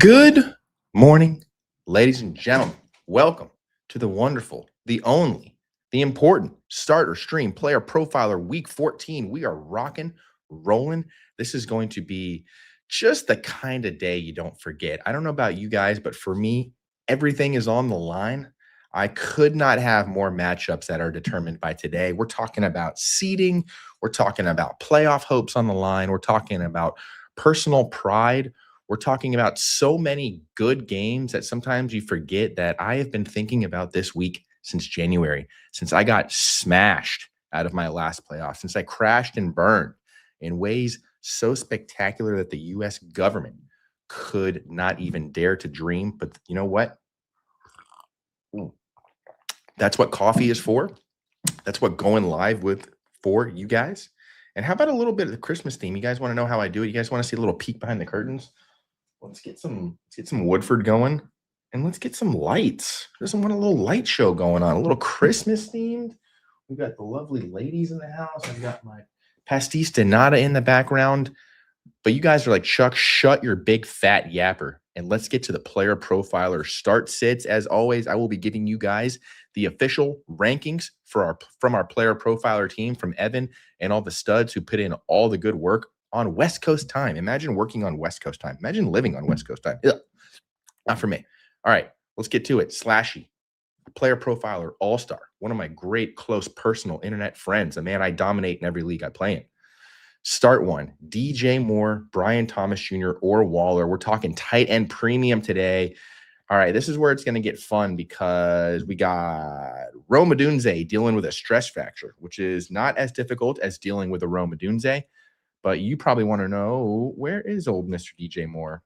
Good morning, ladies and gentlemen. Welcome to the wonderful, the only, the important starter stream player profiler week 14. We are rocking, rolling. This is going to be just the kind of day you don't forget. I don't know about you guys, but for me, everything is on the line. I could not have more matchups that are determined by today. We're talking about seeding. We're talking about playoff hopes on the line. We're talking about personal pride. We're talking about so many good games that sometimes you forget that I have been thinking about this week since January, since I got smashed out of my last playoff, since I crashed and burned in ways so spectacular that the U.S. government could not even dare to dream. But you know what? Ooh, that's what coffee is for. That's what going live with for you guys. And how about a little bit of the Christmas theme? You guys want to know how I do it? You guys want to see a little peek behind the curtains? Let's get some Woodford going, and let's get some lights. Doesn't want a little light show going on, a little Christmas themed. We've got the lovely ladies in the house. I've got my pastis de nata in the background. But you guys are like, Chuck, shut your big fat yapper, and let's get to the player profiler start sits. As always, I will be giving you guys the official rankings from our player profiler team, from Evan and all the studs who put in all the good work on West Coast time. Imagine working on West Coast time. Imagine living on West Coast time. Ugh, not for me. All right, let's get to it. Slashy, player profiler, all-star, one of my great, close, personal internet friends, a man I dominate in every league I play in. Start one, DJ Moore, Brian Thomas Jr., or Waller. We're talking tight end premium today. All right, this is where it's going to get fun because we got Rome Odunze dealing with a stress fracture, which is not as difficult as dealing with a Rome Odunze. But you probably want to know, where is old Mr. DJ Moore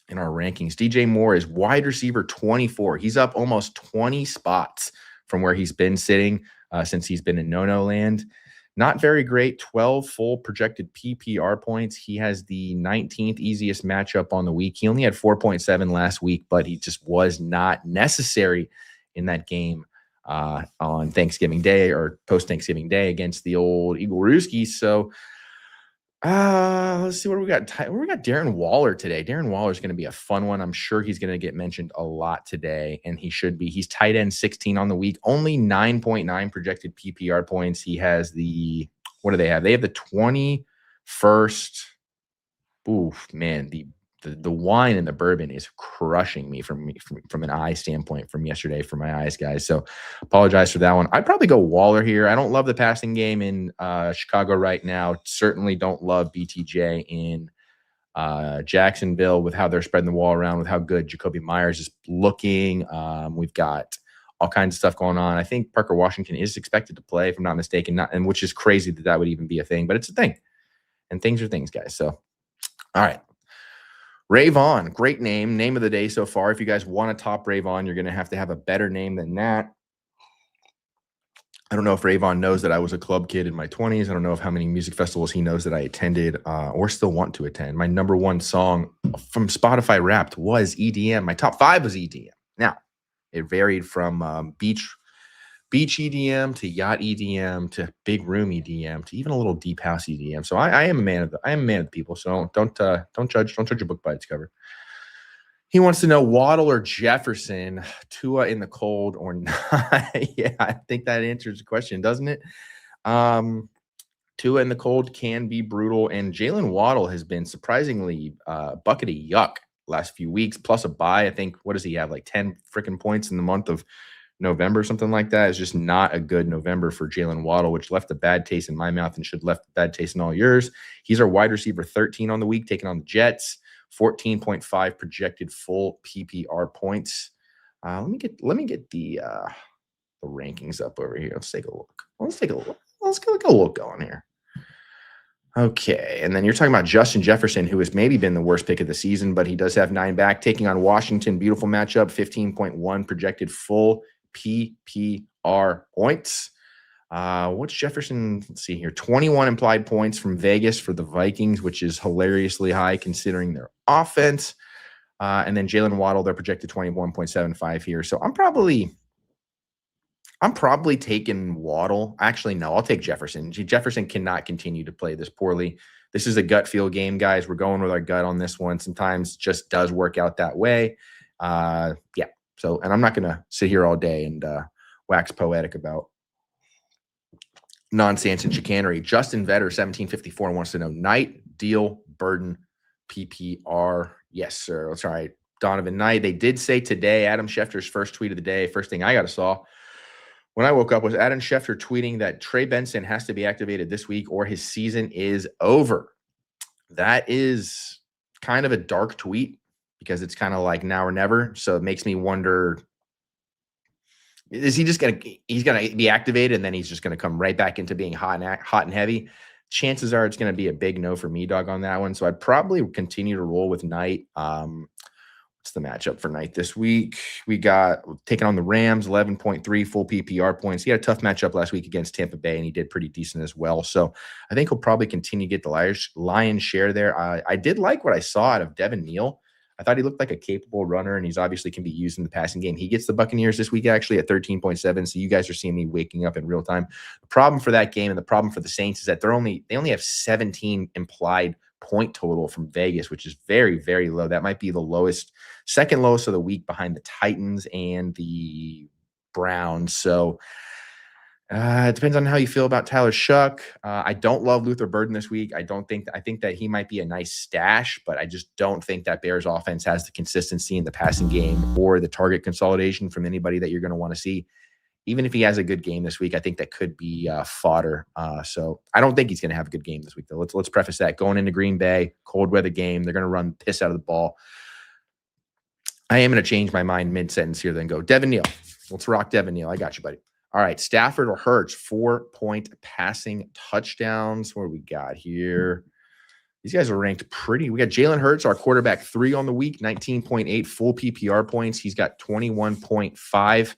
in our rankings? DJ Moore is wide receiver 24. He's up almost 20 spots from where he's been sitting since he's been in no-no land. Not very great, 12 full projected PPR points. He has the 19th easiest matchup on the week. He only had 4.7 last week, but he just was not necessary in that game on Thanksgiving Day or post-Thanksgiving Day against the old Eagle Rooskies. So, let's see what we got. We got Darren Waller today. Darren Waller is going to be a fun one. I'm sure he's going to get mentioned a lot today, and he should be. He's tight end 16 on the week, only 9.9 projected PPR points. He has what do they have? They have the 21st. Oof, man, the wine and the bourbon is crushing me from an eye standpoint from yesterday for my eyes, guys. So apologize for that one. I'd probably go Waller here. I don't love the passing game in Chicago right now. Certainly don't love BTJ in Jacksonville with how they're spreading the wall around, with how good Jacoby Myers is looking. We've got all kinds of stuff going on. I think Parker Washington is expected to play, if I'm not mistaken, and which is crazy that would even be a thing, but it's a thing. And things are things, guys. So, all right. Ray Vaughn, great name of the day so far. If you guys want to top Ray Vaughn, you're going to have a better name than that. I don't know if Ray Vaughn knows that I was a club kid in my 20s. I don't know if how many music festivals he knows that I attended or still want to attend. My number one song from Spotify Wrapped was EDM. My top 5 was EDM. Now, it varied from beach EDM to yacht EDM to big room EDM to even a little deep house EDM. So I am a man of the people. So don't judge a book by its cover. He wants to know Waddle or Jefferson, Tua in the cold or not. Yeah, I think that answers the question, doesn't it? Tua in the cold can be brutal, and Jalen Waddle has been surprisingly bucket of yuck last few weeks, plus a bye. I think, what does he have, like 10 freaking points in the month of November, something like that. It's just not a good November for Jalen Waddle, which left a bad taste in my mouth and should have left a bad taste in all yours. He's our wide receiver 13 on the week, taking on the Jets. 14.5 projected full PPR points. Let me get the rankings up over here. Let's take a look. Let's get a look on here. Okay, and then you're talking about Justin Jefferson, who has maybe been the worst pick of the season, but he does have 9 back, taking on Washington. Beautiful matchup, 15.1 projected full PPR points. What's Jefferson? Let's see here. 21 implied points from Vegas for the Vikings, which is hilariously high considering their offense. And then Jalen Waddle, they're projected 21.75 here. So I'm I'm probably taking Waddle. Actually, no, I'll take Jefferson. Jefferson cannot continue to play this poorly. This is a gut feel game, guys. We're going with our gut on this one. Sometimes just does work out that way. Yeah. So, and I'm not going to sit here all day and wax poetic about nonsense and chicanery. Justin Vetter, 1754, wants to know Knight, Deal, Burden, PPR. Yes, sir. That's right. Donovan Knight. They did say today, Adam Schefter's first tweet of the day, first thing I got to saw when I woke up was Adam Schefter tweeting that Trey Benson has to be activated this week or his season is over. That is kind of a dark tweet because it's kind of like now or never. So it makes me wonder, is he just he's going to be activated and then he's just going to come right back into being hot and heavy? Chances are it's going to be a big no for me, dog, on that one. So I'd probably continue to roll with Knight. What's the matchup for Knight this week? We got taking on the Rams, 11.3 full PPR points. He had a tough matchup last week against Tampa Bay, and he did pretty decent as well. So I think he'll probably continue to get the lion's share there. I did like what I saw out of Devin Neal. I thought he looked like a capable runner, and he's obviously can be used in the passing game. He gets the Buccaneers this week actually at 13.7. So you guys are seeing me waking up in real time. The problem for that game and the problem for the Saints is that they only have 17 implied point total from Vegas, which is very, very low. That might be the lowest, second lowest of the week behind the Titans and the Browns. So it depends on how you feel about Tyler Shuck. I don't love Luther Burden this week. I think that he might be a nice stash, but I just don't think that Bears offense has the consistency in the passing game or the target consolidation from anybody that you're going to want to see. Even if he has a good game this week, I think that could be fodder. So I don't think he's going to have a good game this week, though. Let's preface that. Going into Green Bay, cold weather game, they're going to run piss out of the ball. I am going to change my mind mid-sentence here, then go Devin Neal. Let's rock Devin Neal. I got you, buddy. All right, Stafford or Hurts, 4-point passing touchdowns. What do we got here? These guys are ranked pretty. We got Jalen Hurts, our quarterback, 3 on the week, 19.8 full PPR points. He's got 21.5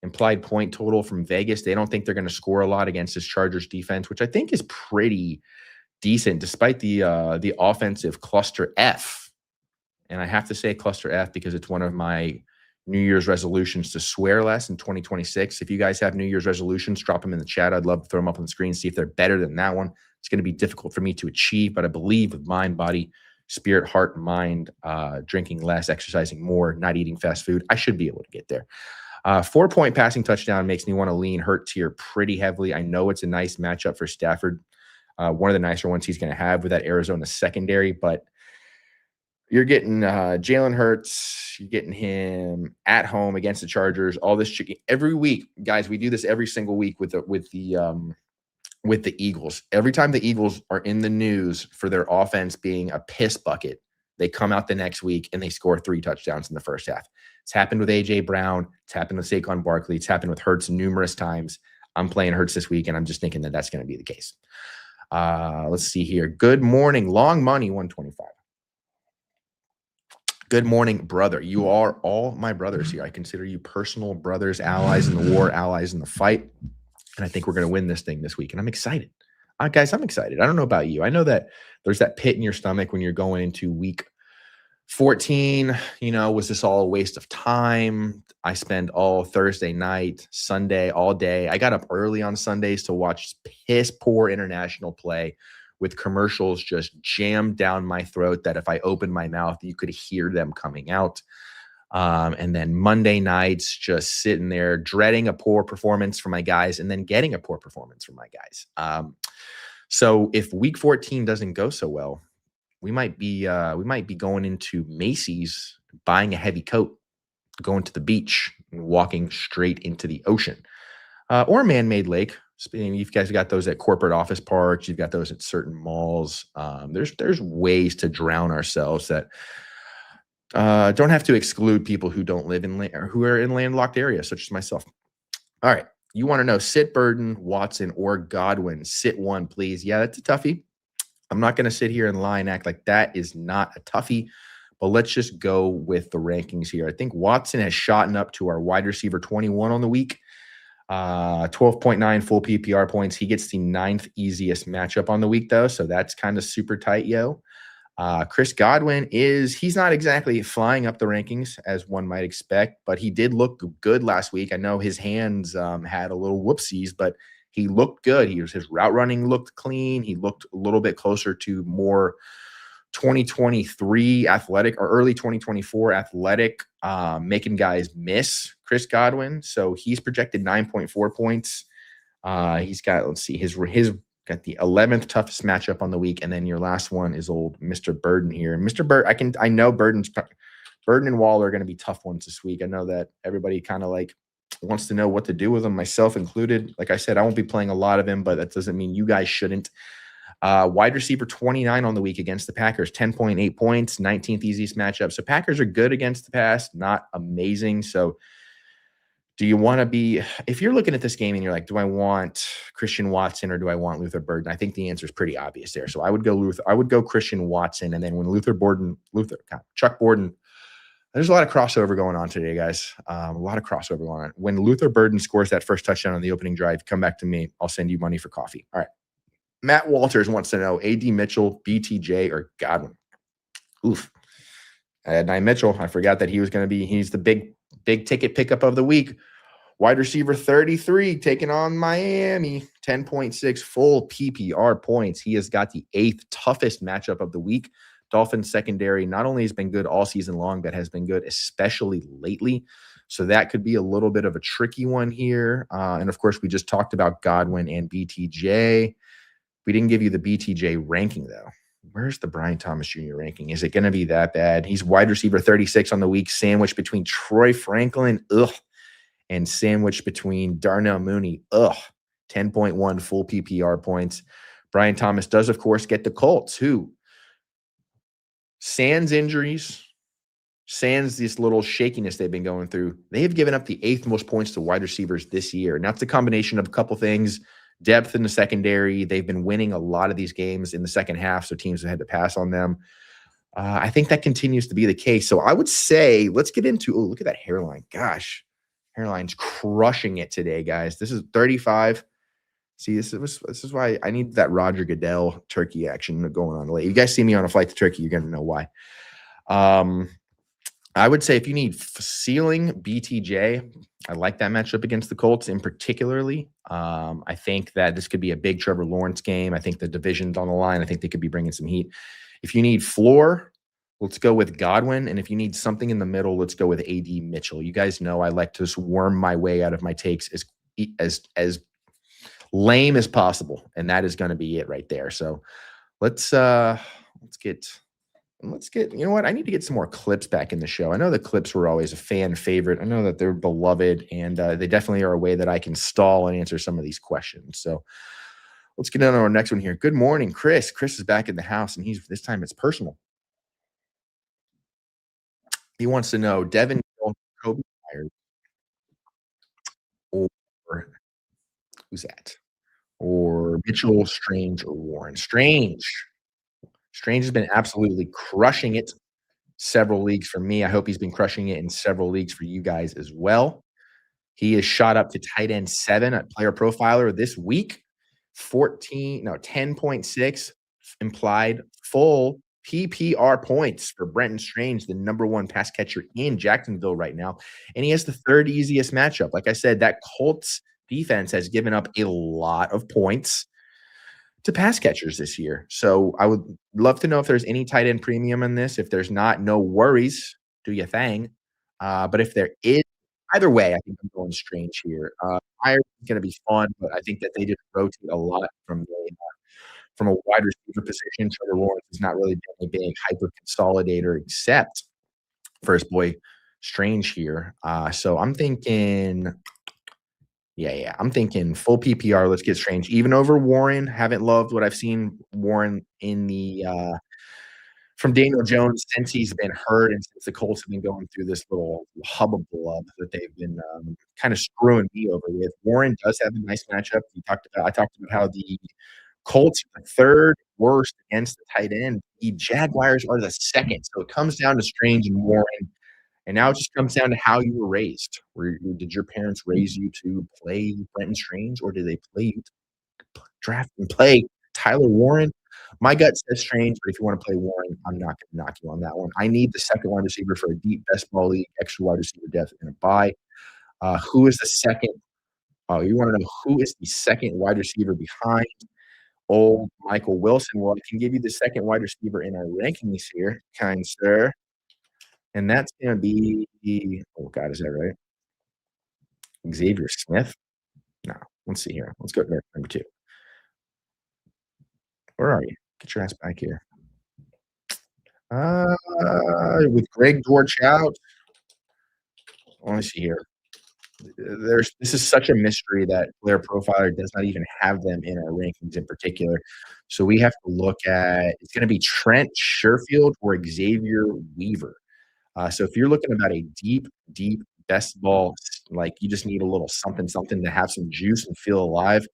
implied point total from Vegas. They don't think they're going to score a lot against this Chargers defense, which I think is pretty decent despite the offensive cluster F. And I have to say cluster F because it's one of my New Year's resolutions to swear less in 2026. If you guys have New Year's resolutions, drop them in the chat. I'd love to throw them up on the screen, see if they're better than that one. It's going to be difficult for me to achieve, but I believe with mind, body, spirit, heart, mind, drinking less, exercising more, not eating fast food, I should be able to get there. 4-point passing touchdown makes me want to lean Hurts here pretty heavily. I know it's a nice matchup for Stafford, one of the nicer ones he's going to have with that Arizona secondary, but you're getting Jalen Hurts. You're getting him at home against the Chargers. All this every week, guys. We do this every single week with the Eagles. Every time the Eagles are in the news for their offense being a piss bucket, they come out the next week and they score 3 touchdowns in the first half. It's happened with A.J. Brown. It's happened with Saquon Barkley. It's happened with Hurts numerous times. I'm playing Hurts this week, and I'm just thinking that that's going to be the case. Let's see here. Good morning. Long money, 125. Good morning, brother. You are all my brothers here. I consider you personal brothers, allies in the war, allies in the fight. And I think we're going to win this thing this week. And I'm excited. Guys, I'm excited. I don't know about you. I know that there's that pit in your stomach when you're going into week 14. Was this all a waste of time? I spend all Thursday night, Sunday, all day. I got up early on Sundays to watch piss poor international play with commercials just jammed down my throat that if I opened my mouth, you could hear them coming out. And then Monday nights, just sitting there dreading a poor performance from my guys and then getting a poor performance from my guys. So if week 14 doesn't go so well, we might be going into Macy's, buying a heavy coat, going to the beach, and walking straight into the ocean, or a man-made lake. You guys got those at corporate office parks. You've got those at certain malls. There's ways to drown ourselves that don't have to exclude people who don't live who are in landlocked areas, such as myself. All right. You want to know sit Burden, Watson, or Godwin? Sit one, please. Yeah, that's a toughie. I'm not going to sit here and lie and act like that is not a toughie, but let's just go with the rankings here. I think Watson has shot up to our wide receiver 21 on the week. 12.9 full PPR points. He gets the 9th easiest matchup on the week, though, so that's kind of super tight, yo. Chris Godwin he's not exactly flying up the rankings as one might expect, but he did look good last week. I know his hands had a little whoopsies, but he looked good. His route running looked clean. He looked a little bit closer to more 2023 athletic or early 2024 athletic, making guys miss Chris Godwin. So he's projected 9.4 points. He's got, let's see, his got the 11th toughest matchup on the week, and then your last one is old Mr. Burden here. Mr. Burden, I know Burden and Waller are going to be tough ones this week. I know that everybody kind of like wants to know what to do with them, myself included. Like I said, I won't be playing a lot of him, but that doesn't mean you guys shouldn't. Wide receiver 29 on the week against the Packers, 10.8 points, 19th easiest matchup. So Packers are good against the pass, not amazing. So do you want to be, if you're looking at this game and you're like, do I want Christian Watson or do I want Luther Burden? I think the answer is pretty obvious there. So I would go Christian Watson. And then when Chuck Borden, there's a lot of crossover going on today, guys. A lot of crossover going on. When Luther Burden scores that first touchdown on the opening drive, come back to me. I'll send you money for coffee. All right. Matt Walters wants to know A.D. Mitchell, BTJ, or Godwin. Oof. I had Mitchell. I forgot that he's the big ticket pickup of the week. Wide receiver 33 taking on Miami, 10.6 full PPR points. He has got the 8th toughest matchup of the week. Dolphins secondary not only has been good all season long, but has been good especially lately. So that could be a little bit of a tricky one here. And of course, we just talked about Godwin and BTJ. We didn't give you the BTJ ranking, though. Where's the Brian Thomas Jr. ranking? Is it going to be that bad? He's wide receiver 36 on the week, sandwiched between Troy Franklin, and sandwiched between Darnell Mooney, 10.1 full PPR points. Brian Thomas does, of course, get the Colts, who, sans injuries, sans this little shakiness they've been going through, they have given up the 8th most points to wide receivers this year. And that's a combination of a couple things. Depth in the secondary. They've been winning a lot of these games in the second half, so teams have had to pass on them. I think that continues to be the case. So I would say let's get into, look at that hairline. Gosh, hairline's crushing it today, guys. This is 35. See, this is why I need that Roger Goodell turkey action going on late. You guys see me on a flight to Turkey, you're going to know why. I would say if you need ceiling BTJ, I like that matchup against the Colts in particularly. I think that this could be a big Trevor Lawrence game. I think the division's on the line. I think they could be bringing some heat. If you need floor, let's go with Godwin. And if you need something in the middle, let's go with A.D. Mitchell. You guys know I like to just worm my way out of my takes as lame as possible. And that is going to be it right there. So let's get, you know what? I need to get some more clips back in the show. I know the clips were always a fan favorite. I know that they're beloved, and they definitely are a way that I can stall and answer some of these questions. So let's get on to our next one here. Good morning, Chris. Chris is back in the house, and this time it's personal. He wants to know Devin Hill, Kobe Myers, or who's that? Or Mitchell, Strange, or Warren. Strange has been absolutely crushing it. Several leagues for me. I hope he's been crushing it in several leagues for you guys as well. He is shot up to tight end 7 at Player Profiler this week. 10.6 implied full PPR points for Brenton Strange, the number 1 pass catcher in Jacksonville right now. And he has the 3rd easiest matchup. Like I said, that Colts defense has given up a lot of points to pass catchers this year. So I would love to know if there's any tight end premium in this. If there's not, no worries. Do your thing. But if there is, either way, I think I'm going Strange here. Myers is going to be fun, but I think that they just rotate a lot from a wide receiver position. Trevor Lawrence has not really been a big hyper consolidator except for his boy Strange here. So I'm thinking I'm thinking full PPR. Let's get Strange. Even over Warren. Haven't loved what I've seen Warren in the from Daniel Jones since he's been hurt and since the Colts have been going through this little hubbub that they've been kind of screwing me over with. Warren does have a nice matchup. I talked about how the Colts are the 3rd worst against the tight end. The Jaguars are the 2nd. So it comes down to Strange and Warren. And now it just comes down to how you were raised. Did your parents raise you to play Brenton Strange, or did they play you to draft and play Tyler Warren? My gut says Strange, but if you want to play Warren, I'm not going to knock you on that one. I need the second wide receiver for a deep best ball league, extra wide receiver depth, and a bye. Who is the second? Oh, you want to know who is the second wide receiver behind old Michael Wilson? Well, I can give you the second wide receiver in our rankings here, kind sir. And that's going to be, oh God, is that right? Xavier Smith? No, let's see here. Let's go to number 2. Where are you? Get your ass back here. With Greg Dortch out. Let me see here. This is such a mystery that Player Profiler does not even have them in our rankings in particular. So we have to look at, it's going to be Trent Sherfield or Xavier Weaver. So if you're looking about a deep best ball, like you just need a little something to have some juice and feel alive,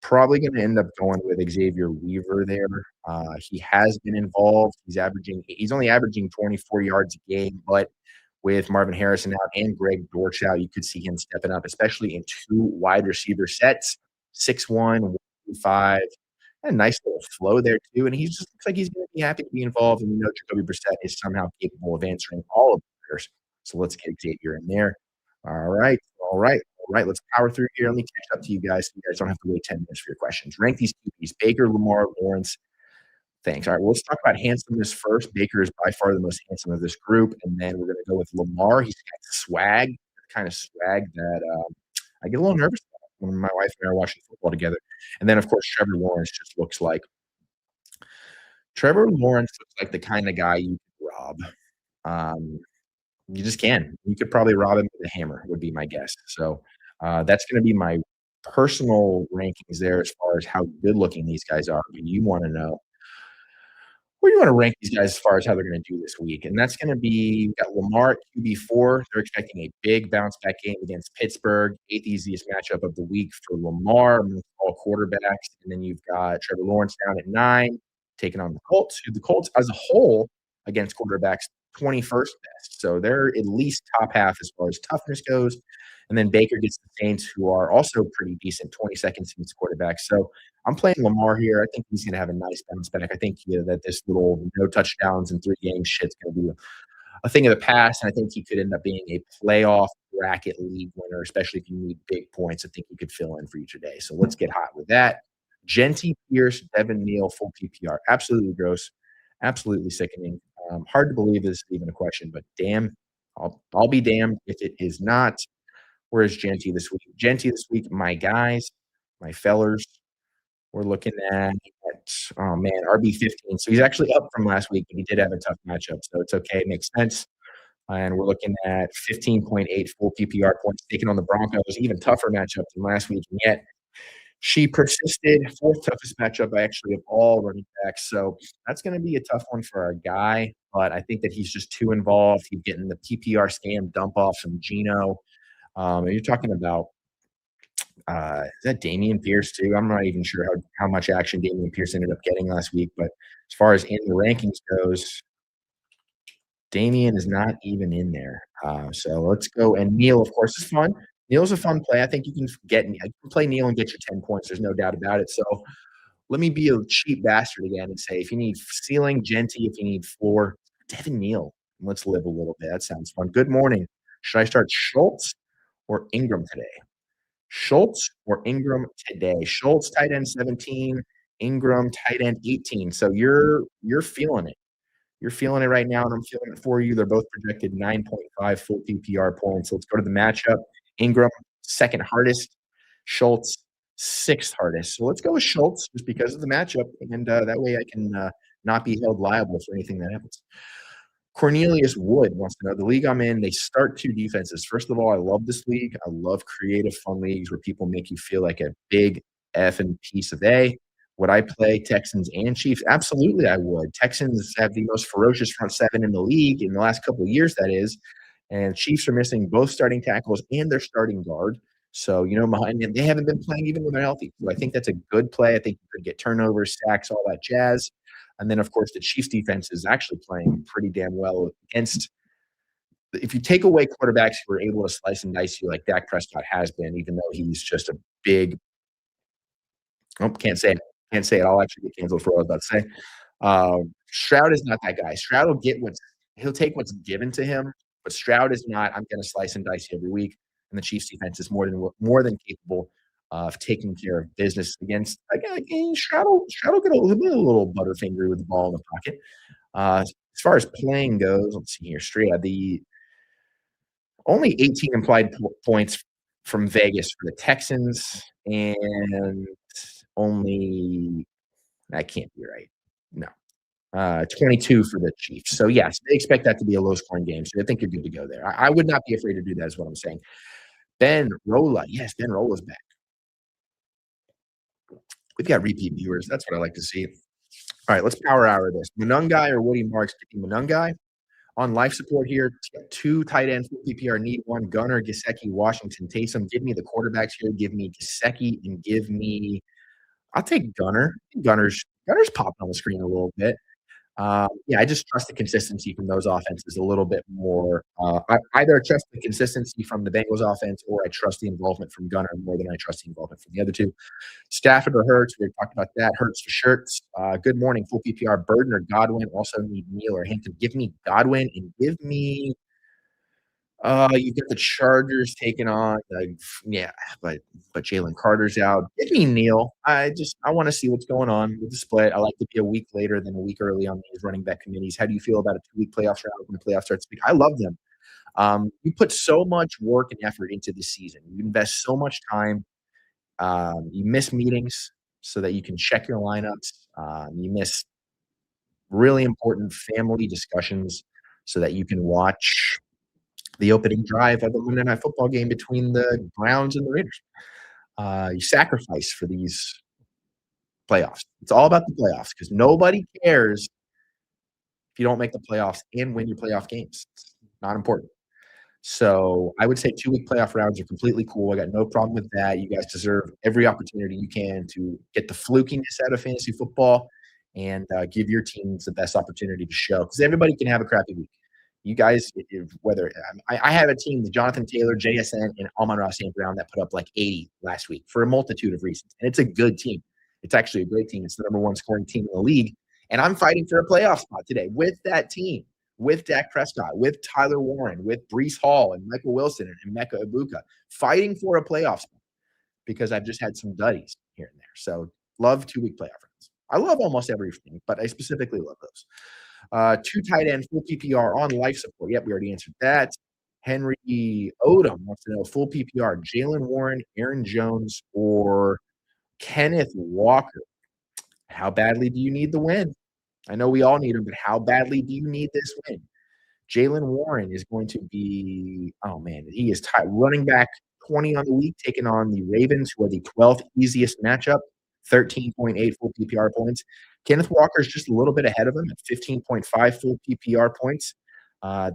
probably going to end up going with Xavier Weaver there. He has been involved. He's only averaging 24 yards a game, but with Marvin Harrison out and Greg Dortch out, you could see him stepping up, especially in 2 wide receiver sets, 6'1", 155. A nice little flow there too, and he just looks like he's going to be happy to be involved. And we know Jacoby Brissett is somehow capable of answering all of the prayers. So let's get Xavier in there. All right. Let's power through here. Let me catch up to you guys. So you guys don't have to wait 10 minutes for your questions. Rank these QBs: Baker, Lamar, Lawrence. Thanks. All right, well, let's talk about handsomeness first. Baker is by far the most handsome of this group, and then we're going to go with Lamar. He's got swag, the kind of swag that I get a little nervous about when my wife and I are watching football together. And then, of course, Trevor Lawrence looks like the kind of guy you could rob. You just can. You could probably rob him with a hammer, would be my guess. So that's going to be my personal rankings there as far as how good looking these guys are. But you want to know where do you want to rank these guys as far as how they're going to do this week? And that's going to be, we've got Lamar at QB4. They're expecting a big bounce back game against Pittsburgh. 8th easiest matchup of the week for Lamar, all quarterbacks. And then you've got Trevor Lawrence down at 9, taking on the Colts. The Colts as a whole against quarterbacks, 21st best. So they're at least top half as far as toughness goes. And then Baker gets the Saints, who are also pretty decent, 22nd against quarterbacks. So I'm playing Lamar here. I think he's going to have a nice bounce back. I think that this little no touchdowns in 3 games shit's going to be a thing of the past. And I think he could end up being a playoff bracket league winner, especially if you need big points. I think he could fill in for you today. So let's get hot with that. Genty, Pierce, Devin Neal, full PPR. Absolutely gross. Absolutely sickening. Hard to believe this is even a question, but damn, I'll be damned if it is not. Where's Genty this week? Genty this week, my guys, my fellers, we're looking at, oh man, RB15. So he's actually up from last week, but he did have a tough matchup. So it's okay. It makes sense. And we're looking at 15.8 full PPR points, taking on the Broncos. Even tougher matchup than last week. And yet she persisted. 4th toughest matchup, actually, of all running backs. So that's going to be a tough one for our guy. But I think that he's just too involved. He's getting the PPR scam dump off from Geno. You're talking about, is that Dameon Pierce too? I'm not even sure how much action Dameon Pierce ended up getting last week, but as far as in the rankings goes, Dameon is not even in there. So let's go. And Neal, of course, is fun. Neal's a fun play. I think you can play Neal and get your 10 points. There's no doubt about it. So let me be a cheap bastard again and say, if you need ceiling, Genty, if you need floor, Devin Neal. Let's live a little bit. That sounds fun. Good morning. Should I start Schultz or Ingram today? Schultz or Ingram today? Schultz, tight end 17, Ingram, tight end 18. So you're feeling it. You're feeling it right now, and I'm feeling it for you. They're both projected 9.5 full PPR points. So let's go to the matchup. Ingram, 2nd hardest. Schultz, 6th hardest. So let's go with Schultz just because of the matchup, and that way I can not be held liable for anything that happens. Cornelius Wood wants to know, the league I'm in, they start 2 defenses. First of all, I love this league. I love creative, fun leagues where people make you feel like a big effing piece of A. Would I play Texans and Chiefs? Absolutely, I would. Texans have the most ferocious front 7 in the league in the last couple of years, that is. And Chiefs are missing both starting tackles and their starting guard. So, behind them, they haven't been playing even when they're healthy. So I think that's a good play. I think you could get turnovers, sacks, all that jazz. And then, of course, the Chiefs defense is actually playing pretty damn well against – if you take away quarterbacks who are able to slice and dice you like Dak Prescott has been, even though he's just a big – oh, can't say it. Can't say it. I'll actually get canceled for what I was about to say. Stroud is not that guy. Stroud will get he'll take what's given to him, but Stroud is not. I'm going to slice and dice you every week, and the Chiefs defense is more than capable of taking care of business against. Again, Stroud will get a little butterfinger with the ball in the pocket. As far as playing goes, let's see here. The only 18 implied points from Vegas for the Texans, and only that can't be right. No. 22 for the Chiefs. So, yes, they expect that to be a low-scoring game. So, I think you're good to go there. I would not be afraid to do that is what I'm saying. Ben Rolla. Yes, Ben Rolla's back. We've got repeat viewers. That's what I like to see. All right, let's power hour this. Munungai or Woody Marks? Munungai. On life support here, 2 tight ends, PPR need 1. Gunner, Gesicki, Washington, Taysom. Give me the quarterbacks here. Give me Gesicki and give me – I'll take Gunner. Gunner's popped on the screen a little bit. I just trust the consistency from those offenses a little bit more. I either trust the consistency from the Bengals offense or I trust the involvement from Gunner more than I trust the involvement from the other two. Stafford or Hurts, we talked about that. Hurts for shirts. Good morning, full PPR. Burden or Godwin. Also need Neal or Hinton. Give me Godwin and give me you get the Chargers taking on but Jalen Carter's out. Give me Neal. I want to see what's going on with the split. I like to be a week later than a week early on these running back committees. How do you feel about a 2-week playoff round when the playoffs start to speak? I love them. You put so much work and effort into this season. You invest so much time. You miss meetings so that you can check your lineups. You miss really important family discussions so that you can watch the opening drive of the Monday Night Football game between the Browns and the Raiders. You sacrifice for these playoffs. It's all about the playoffs because nobody cares if you don't make the playoffs and win your playoff games. It's not important. So I would say 2-week playoff rounds are completely cool. I got no problem with that. You guys deserve every opportunity you can to get the flukiness out of fantasy football and give your teams the best opportunity to show because everybody can have a crappy week. You guys, whether I have a team with Jonathan Taylor, JSN, and Amon-Ra St. Brown that put up like 80 last week for a multitude of reasons. And it's a good team. It's actually a great team. It's the number 1 scoring team in the league. And I'm fighting for a playoff spot today with that team, with Dak Prescott, with Tyler Warren, with Breece Hall and Michael Wilson and Emeka Ibuka, fighting for a playoff spot because I've just had some duddies here and there. So love 2-week playoff rounds. I love almost everything, but I specifically love those. 2 tight end, full PPR on life support. Yep, we already answered that. Henry Odom wants to know full PPR, Jalen Warren, Aaron Jones, or Kenneth Walker. How badly do you need the win? I know we all need him, but how badly do you need this win? Jalen Warren is going to be, he is running back 20 on the week, taking on the Ravens, who are the 12th easiest matchup, 13.8 full PPR points. Kenneth Walker is just a little bit ahead of him at 15.5 full PPR points.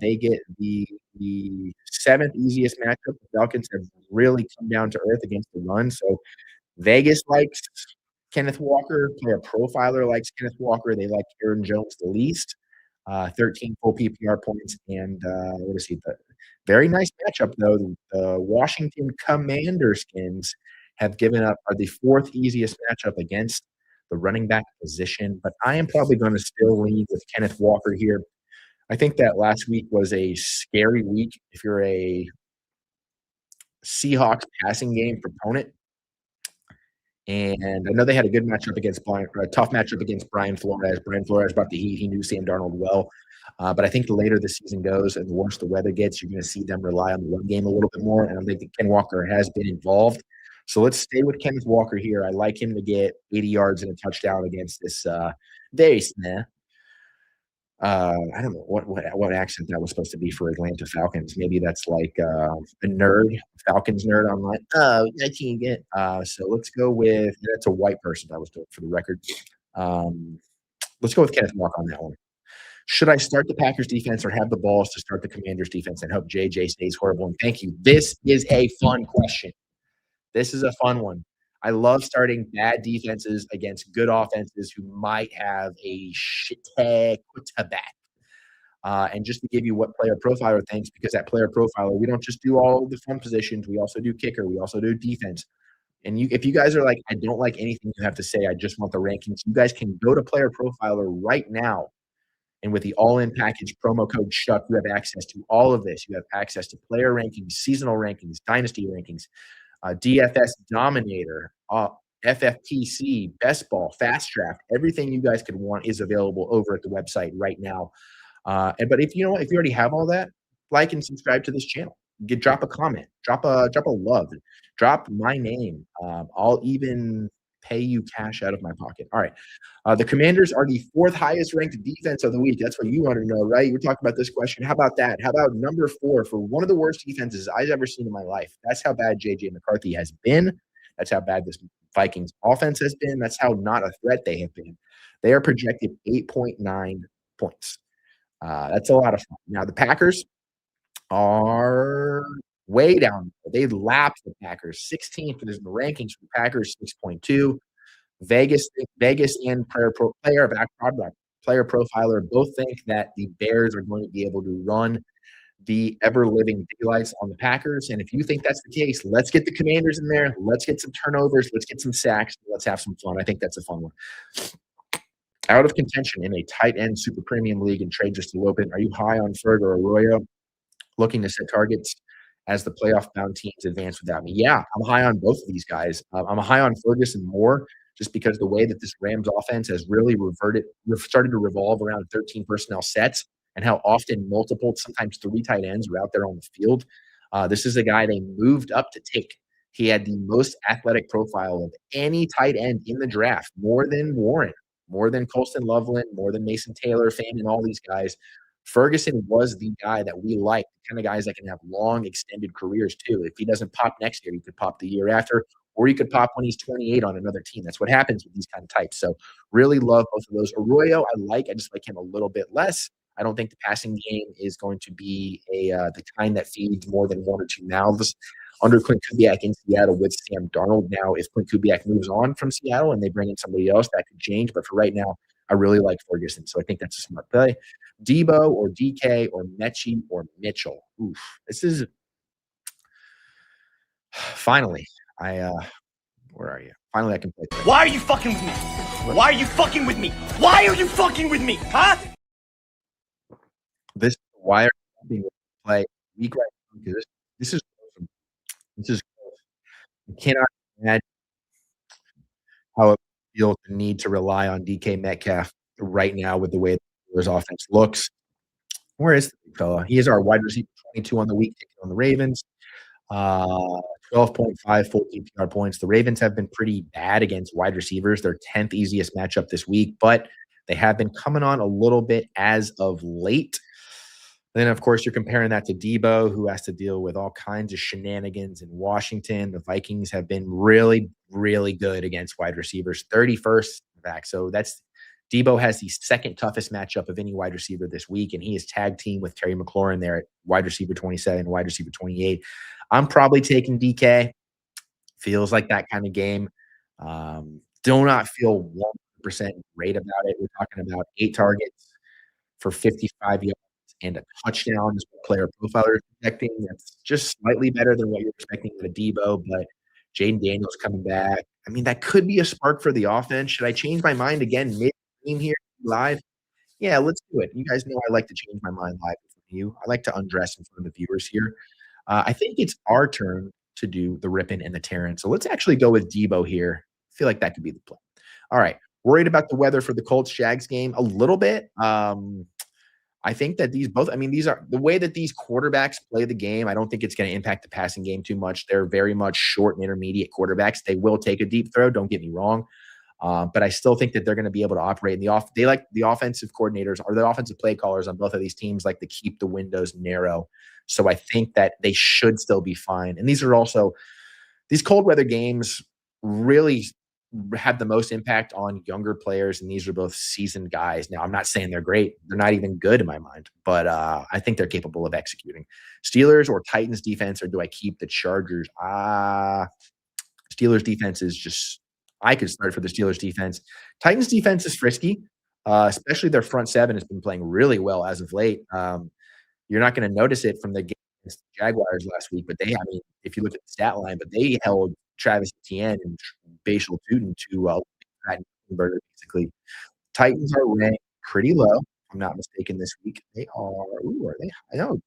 They get the 7th easiest matchup. The Falcons have really come down to earth against the run. So Vegas likes Kenneth Walker. PlayerProfiler likes Kenneth Walker. They like Aaron Jones the least. 13 full PPR points. And what is he? Very nice matchup, though. The Washington Commanders have given up are the 4th easiest matchup against the running back position. But I am probably going to still lead with Kenneth Walker here. I think that last week was a scary week if you're a Seahawks passing game proponent. And I know they had a good matchup against a tough matchup against Brian Flores. Brian Flores brought the heat. He knew Sam Darnold well. But I think the later the season goes and the worse the weather gets, you're going to see them rely on the run game a little bit more. And I think Ken Walker has been involved. So let's stay with Kenneth Walker here. I like him to get 80 yards and a touchdown against this very snare. I don't know what accent that was supposed to be for Atlanta Falcons. Maybe that's like a nerd, Falcons nerd online. Oh, I can't get. So let's go with that's a white person. I was doing for the record. Let's go with Kenneth Walker on that one. Should I start the Packers defense or have the balls to start the Commanders defense and hope JJ stays horrible? And thank you. This is a fun question. This is a fun one. I love starting bad defenses against good offenses who might have a shit quarterback. And just to give you what Player Profiler thinks, because at Player Profiler, we don't just do all of the fun positions. We also do kicker. We also do defense. And if you guys are like, I don't like anything you have to say, I just want the rankings, you guys can go to Player Profiler right now. And with the all-in package promo code SHUCK, you have access to all of this. You have access to player rankings, seasonal rankings, dynasty rankings, DFS Dominator, FFPC, Best Ball, Fast Draft. Everything you guys could want is available over at the website right now. But if you know what, if you already have all that, like and subscribe to this channel. Drop a comment, drop a love, drop my name. I'll even pay you cash out of my pocket. All right. The Commanders are the 4th highest ranked defense of the week. That's what you want to know, right? You were talking about this question. How about that? How about number 4 for one of the worst defenses I've ever seen in my life? That's how bad J.J. McCarthy has been. That's how bad this Vikings offense has been. That's how not a threat they have been. They are projected 8.9 points. That's a lot of fun. Now, the Packers are way down. They lapped the Packers. 16th in the rankings for the Packers, 6.2. Vegas and Player Profiler both think that the Bears are going to be able to run the ever-living daylights on the Packers. And if you think that's the case, let's get the Commanders in there. Let's get some turnovers. Let's get some sacks. Let's have some fun. I think that's a fun one. Out of contention in a tight end super premium league and trade just to open, are you high on Ferg or Arroyo? Looking to set targets as the playoff-bound teams advance without me. Yeah, I'm high on both of these guys. I'm high on Ferguson more just because the way that this Rams offense has really started to revolve around 13 personnel sets and how often multiple, sometimes 3 tight ends are out there on the field. This is a guy they moved up to take. He had the most athletic profile of any tight end in the draft, more than Warren, more than Colston Loveland, more than Mason Taylor, Fan, and all these guys. Ferguson was the guy that we like, the kind of guys that can have long, extended careers too. If he doesn't pop next year, he could pop the year after, or he could pop when he's 28 on another team. That's what happens with these kind of types. So really love both of those. Arroyo, I just like him a little bit less. I don't think the passing game is going to be the kind that feeds more than 1 or 2 mouths under Clint Kubiak in Seattle with Sam Darnold. Now, if Clint Kubiak moves on from Seattle and they bring in somebody else, that could change. But for right now, I really like Ferguson, so I think that's a smart play. Debo or DK or Mechie or Mitchell. Oof, this is finally. Where are you? Finally, I can play. Why are you fucking with me? Why are you fucking with me? Why are you fucking with me? Huh? This why are you being play week right now? Because this is awesome. This is. I cannot imagine how it feels the need to rely on DK Metcalf right now with the way his offense looks. Where is the big fella? He is our wide receiver 22 on the week, taking on the Ravens. 12.5 full PPR points. The Ravens have been pretty bad against wide receivers. Their 10th easiest matchup this week, but they have been coming on a little bit as of late. Then, of course, you're comparing that to Debo, who has to deal with all kinds of shenanigans in Washington. The Vikings have been really, really good against wide receivers, 31st back. So Debo has the 2nd toughest matchup of any wide receiver this week, and he is tag team with Terry McLaurin there at wide receiver 27, wide receiver 28. I'm probably taking DK. Feels like that kind of game. Do not feel 100% great about it. We're talking about 8 targets for 55 yards and a touchdown is what Player Profiler is projecting. That's just slightly better than what you're expecting with a Debo, but Jaden Daniels coming back. I mean, that could be a spark for the offense. Should I change my mind again mid-game here live? Yeah, let's do it. You guys know I like to change my mind live with you. I like to undress in front of the viewers here. I think it's our turn to do the ripping and the tearing. So let's actually go with Debo here. I feel like that could be the play. All right. Worried about the weather for the Colts-Jags game? A little bit. I think that these are the way that these quarterbacks play the game. I don't think it's going to impact the passing game too much. They're very much short and intermediate quarterbacks. They will take a deep throw. Don't get me wrong. But I still think that they're going to be able to operate in they like the offensive coordinators or the offensive play callers on both of these teams like to keep the windows narrow. So I think that they should still be fine. And these cold weather games really have the most impact on younger players, and these are both seasoned guys. Now, I'm not saying they're great. They're not even good in my mind, but I think they're capable of executing. Steelers or Titans defense, or do I keep the Chargers? Steelers defense is just – I could start for the Steelers defense. Titans defense is frisky, especially their front seven has been playing really well as of late. You're not going to notice it from the game against the Jaguars last week, but if you look at the stat line, but they held Travis Etienne and Bashal Tootin to Pat Burger, basically. Titans are ranked pretty low, if I'm not mistaken, this week. They are they? I know.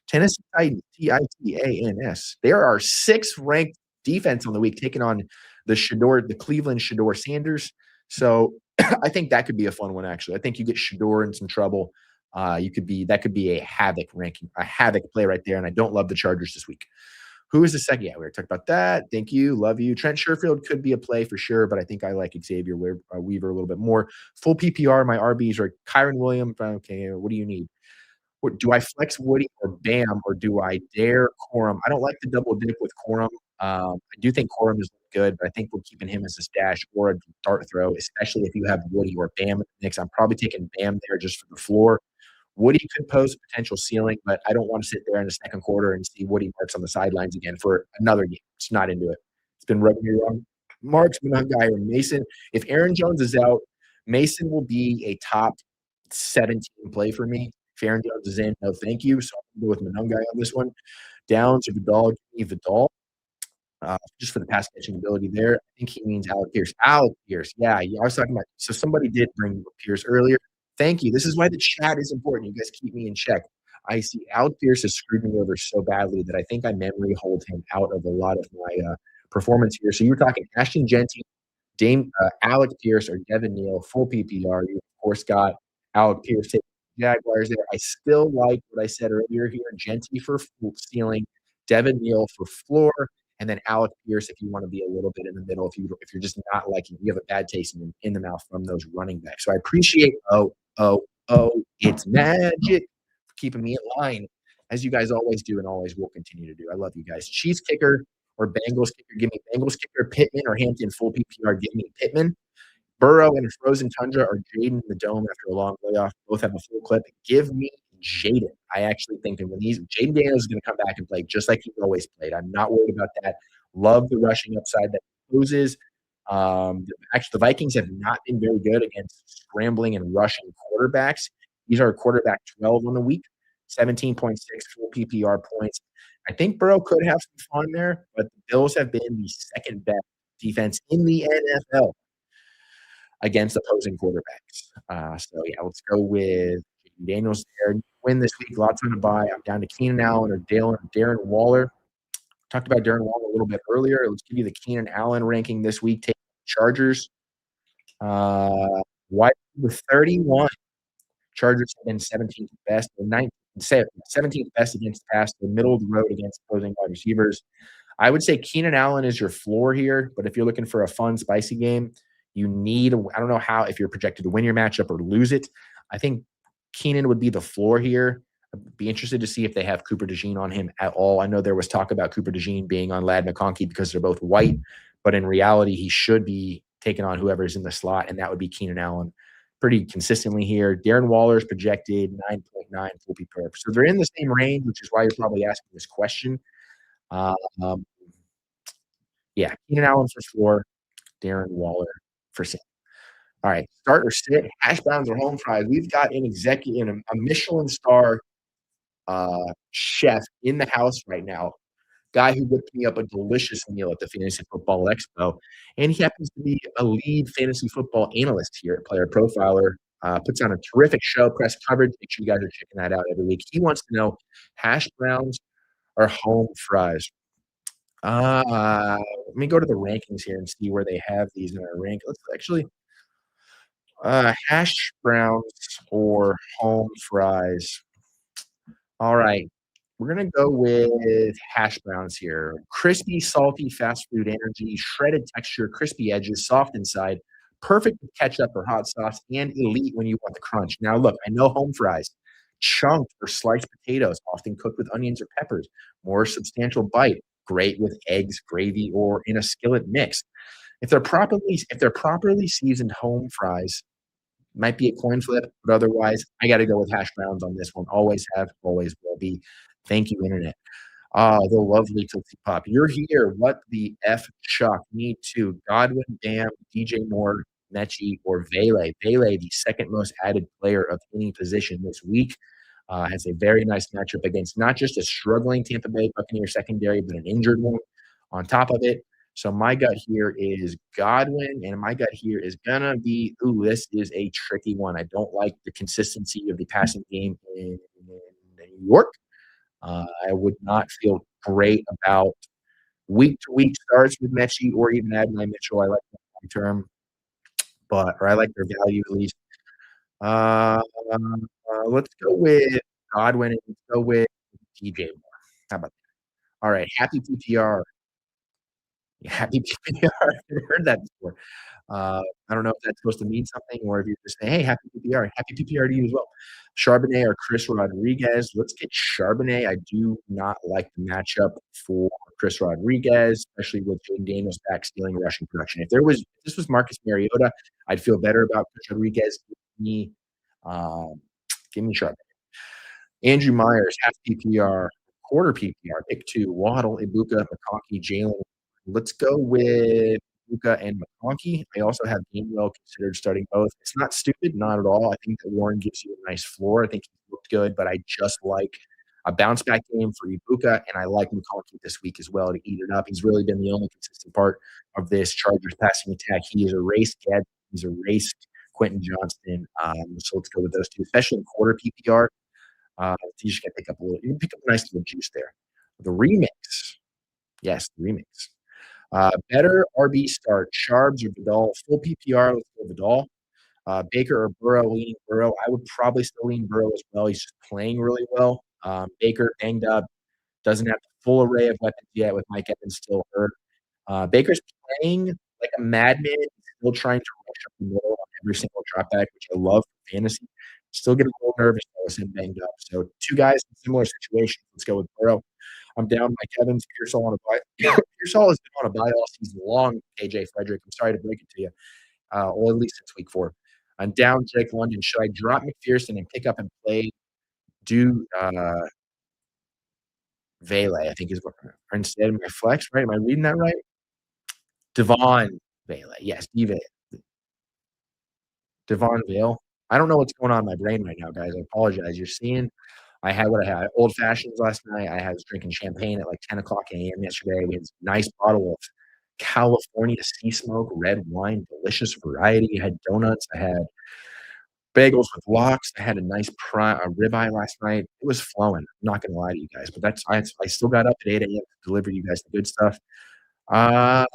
Tennessee Titans, Titans. They are our 6th ranked defense on the week, taking on the Cleveland Shador Sanders. So I think that could be a fun one, actually. I think you get Shador in some trouble. That could be a havoc ranking, a havoc play right there. And I don't love the Chargers this week. Who is the second? Yeah, we already talked about that. Thank you. Love you. Trent Sherfield could be a play for sure, but I think I like Xavier Weaver a little bit more. Full PPR, my RBs are Kyron Williams. Okay, what do you need? Do I flex Woody or Bam, or do I dare Corum? I don't like the double dip with Corum. I do think Corum is good, but I think we're keeping him as a stash or a dart throw, especially if you have Woody or Bam in the mix. I'm probably taking Bam there just for the floor. Woody could pose a potential ceiling, but I don't want to sit there in the second quarter and see Woody Marks on the sidelines again for another game. It's not into it. It's been rubbing me wrong. Marks, Monangai, or Mason. If Aaron Jones is out, Mason will be a top 17 play for me. If Aaron Jones is in, no thank you. So I'm going to go with Monangai on this one. Downs or Vidal, give me Vidal. Just for the pass catching ability there. I think he means Alec Pierce. Alec Pierce. Yeah, I was talking about. So somebody did bring Pierce earlier. Thank you. This is why the chat is important. You guys keep me in check. I see Alec Pierce has screwed me over so badly that I think I memory hold him out of a lot of my performance here. So you were talking Ashton Genty, Alec Pierce, or Devin Neal, full PPR. You, of course, got Alec Pierce taking Jaguars there. I still like what I said earlier here. Genty for ceiling, Devin Neal for floor, and then Alec Pierce if you want to be a little bit in the middle. If you're just not liking, you have a bad taste in the mouth from those running backs. So I appreciate it's magic for keeping me in line, as you guys always do and always will continue to do. I love you guys. Chiefs kicker or Bengals kicker? Give me Bengals kicker. Pittman or Hampton full PPR? Give me Pittman. Burrow in a frozen tundra or Jaden in the dome after a long layoff. Both have a full clip. Give me Jaden. I actually think that when Jaden Daniels is going to come back and play just like he's always played. I'm not worried about that. Love the rushing upside that he poses. Actually, the Vikings have not been very good against scrambling and rushing quarterbacks. These are quarterback 12 on the week, 17.6 full PPR points. I think Burrow could have some fun there, but the Bills have been the second best defense in the NFL against opposing quarterbacks. So, yeah, let's go with Daniels there. Win this week. Lots on the bye. I'm down to Keenan Allen or Darren Waller. Talked about Darren Waller a little bit earlier. Let's give you the Keenan Allen ranking this week. Take the Chargers. Wide with 31. Chargers have been 17th best, or 17th best against the pass. The middle of the road against opposing wide receivers. I would say Keenan Allen is your floor here, but if you're looking for a fun, spicy game, you need, I don't know how, if you're projected to win your matchup or lose it. I think Keenan would be the floor here. I'd be interested to see if they have Cooper DeJean on him at all. I know there was talk about Cooper DeJean being on Ladd McConkey because they're both white, but in reality, he should be taking on whoever's in the slot, and that would be Keenan Allen pretty consistently here. Darren Waller's projected 9.9 full PPR. So they're in the same range, which is why you're probably asking this question. Yeah, Keenan Allen for floor, Darren Waller for sale. All right, start or sit, hash browns or home fries. We've got an executive, a Michelin star chef in the house right now, guy who whipped me up a delicious meal at the Fantasy Football Expo, and he happens to be a lead fantasy football analyst here at Player Profiler. Puts on a terrific show, press coverage. Make sure you guys are checking that out every week. He wants to know hash browns or home fries. Let me go to the rankings here and see where they have these in our rank. Let's actually hash browns or home fries. All right. We're going to go with hash browns here. Crispy, salty, fast food energy, shredded texture, crispy edges, soft inside, perfect with ketchup or hot sauce, and elite when you want the crunch. Now, look, I know home fries, chunked or sliced potatoes, often cooked with onions or peppers, more substantial bite, great with eggs, gravy, or in a skillet mix. If they're properly seasoned home fries, might be a coin flip, but otherwise, I got to go with hash browns on this one. Always have, always will be. Thank you, Internet. The lovely Tootsie Pop. You're here. What the F, Chuck? Me too. Godwin, Bam, DJ Moore, Mechie, or Vele. Vele, the second most added player of any position this week, has a very nice matchup against not just a struggling Tampa Bay Buccaneers secondary, but an injured one. On top of it, So my gut here is Godwin, and my gut here is gonna be, ooh, this is a tricky one. I don't like the consistency of the passing game in New York. I would not feel great about week-to-week starts with Mechie or even Adonai Mitchell. I like them long term, or I like their value at least. Uh, let's go with Godwin and let's go with DJ Moore. How about that? All right, happy PPR. Happy PPR. I've heard that before. I don't know if that's supposed to mean something or if you're just saying, "Hey, happy PPR." Happy PPR to you as well. Charbonnet or Chris Rodriguez. Let's get Charbonnet. I do not like the matchup for Chris Rodriguez, especially with Jaden Daniels back stealing rushing production. If this was Marcus Mariota, I'd feel better about Chris Rodriguez. Um, give me Charbonnet. Andrew Myers, half PPR, quarter PPR, pick 2, Waddle, Ibuka, McConkey, Jalen. Let's go with Ibuka and McConkey. I also have Gainwell considered starting both. It's not stupid, not at all. I think that Warren gives you a nice floor. I think he looked good, but I just like a bounce back game for Ibuka, and I like McConkey this week as well to eat it up. He's really been the only consistent part of this Chargers passing attack. He has erased Gad. He's erased Quentin Johnston. So let's go with those two, especially in quarter PPR. You just gotta you can pick up a nice little juice there. The remix. Yes, the remix. Better RB start, Sharps or Vidal. Full PPR, let's go Vidal. Baker or Burrow, leaning Burrow. I would probably still lean Burrow as well. He's just playing really well. Baker banged up, doesn't have the full array of weapons yet with Mike Evans still hurt. Baker's playing like a madman, still trying to rush up the middle on every single drop back, which I love for fantasy. Still get a little nervous with him banged up. So two guys in similar situations. Let's go with Burrow. I'm down Mike Evans, Pearsall on a bye. Pearsall has been on a bye all season long, KJ Frederick. I'm sorry to break it to you. Or at least since week 4. I'm down Jake London. Should I drop McPherson and pick up and play Vele, I think is what instead of my flex, right? Am I reading that right? Devon Vele. Yes, Devon Vale. I don't know what's going on in my brain right now, guys. I apologize. You're seeing I had what I had. Old fashions last night. I was drinking champagne at like 10 o'clock a.m. yesterday. We had a nice bottle of California sea smoke, red wine, delicious variety. I had donuts. I had bagels with lox. I had a nice ribeye last night. It was flowing. I'm not going to lie to you guys, but I still got up at 8 a.m. to deliver you guys the good stuff. Uh,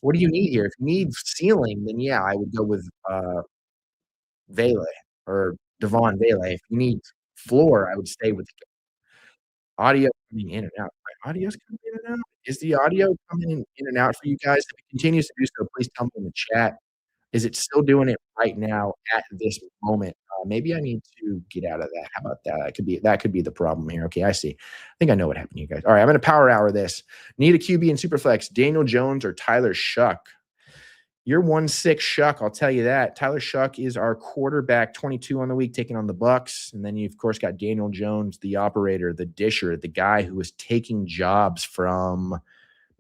what do you need here? If you need ceiling, then yeah, I would go with Vele or Devon Vele. If you need floor, I would stay with audio coming in and out. My audio's coming in and out? Is the audio coming in and out for you guys? If it continues to do so, please tell me in the chat. Is it still doing it right now at this moment? Maybe I need to get out of that. How about that? That could be the problem here. Okay, I see. I think I know what happened to you guys. All right, I'm going to power hour this. Need a QB in Superflex, Daniel Jones or Tyler Shuck? You're 1-6 Shuck, I'll tell you that. Tyler Shuck is our quarterback, 22 on the week, taking on the Bucks. And then you, of course, got Daniel Jones, the operator, the disher, the guy who is taking jobs from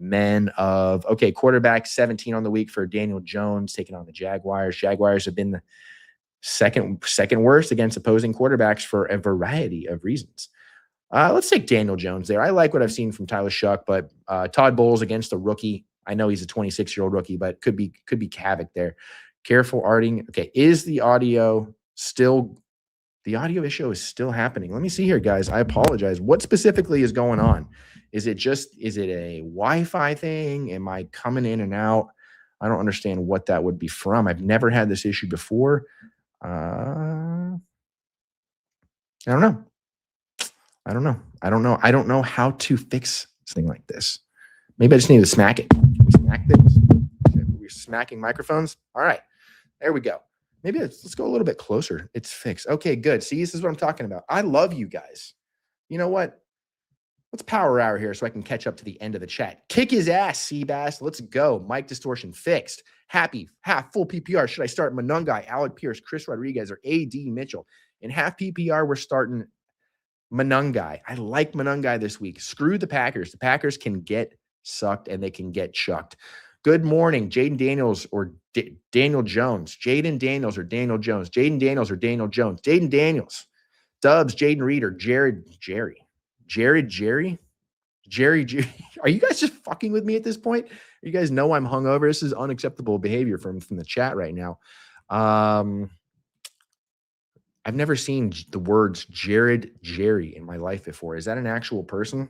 men of, okay, quarterback 17 on the week for Daniel Jones, taking on the Jaguars. Jaguars have been the second worst against opposing quarterbacks for a variety of reasons. Let's take Daniel Jones there. I like what I've seen from Tyler Shuck, but Todd Bowles against a rookie. I know he's a 26-year-old rookie, but could be havoc there. Careful arting. Okay, is the audio issue is still happening? Let me see here, guys. I apologize. What specifically is going on? Is it a Wi-Fi thing? Am I coming in and out? I don't understand what that would be from. I've never had this issue before. I don't know. I don't know how to fix something like this. Maybe I just need to smack it. Can we smack this? We're smacking microphones. All right, there we go. Maybe let's go a little bit closer. It's fixed. Okay, good. See, this is what I'm talking about. I love you guys. You know what? Let's power hour here so I can catch up to the end of the chat. Kick his ass, Seabass. Let's go. Mic distortion fixed. Happy, half full PPR. Should I start Monungai, Alec Pierce, Chris Rodriguez, or A.D. Mitchell? In half PPR, we're starting Monungai. I like Monungai this week. Screw the Packers. The Packers can get sucked and they can get chucked. Good morning, Jaden Daniels or Daniel Jones. Jaden Daniels or Daniel Jones. Jaden Daniels or Daniel Jones. Jaden Daniels. Dubs, Jaden Reeder, Jerry. Jerry, are you guys just fucking with me at this point? You guys know I'm hungover. This is unacceptable behavior from the chat right now. I've never seen the words Jerry in my life before. Is that an actual person?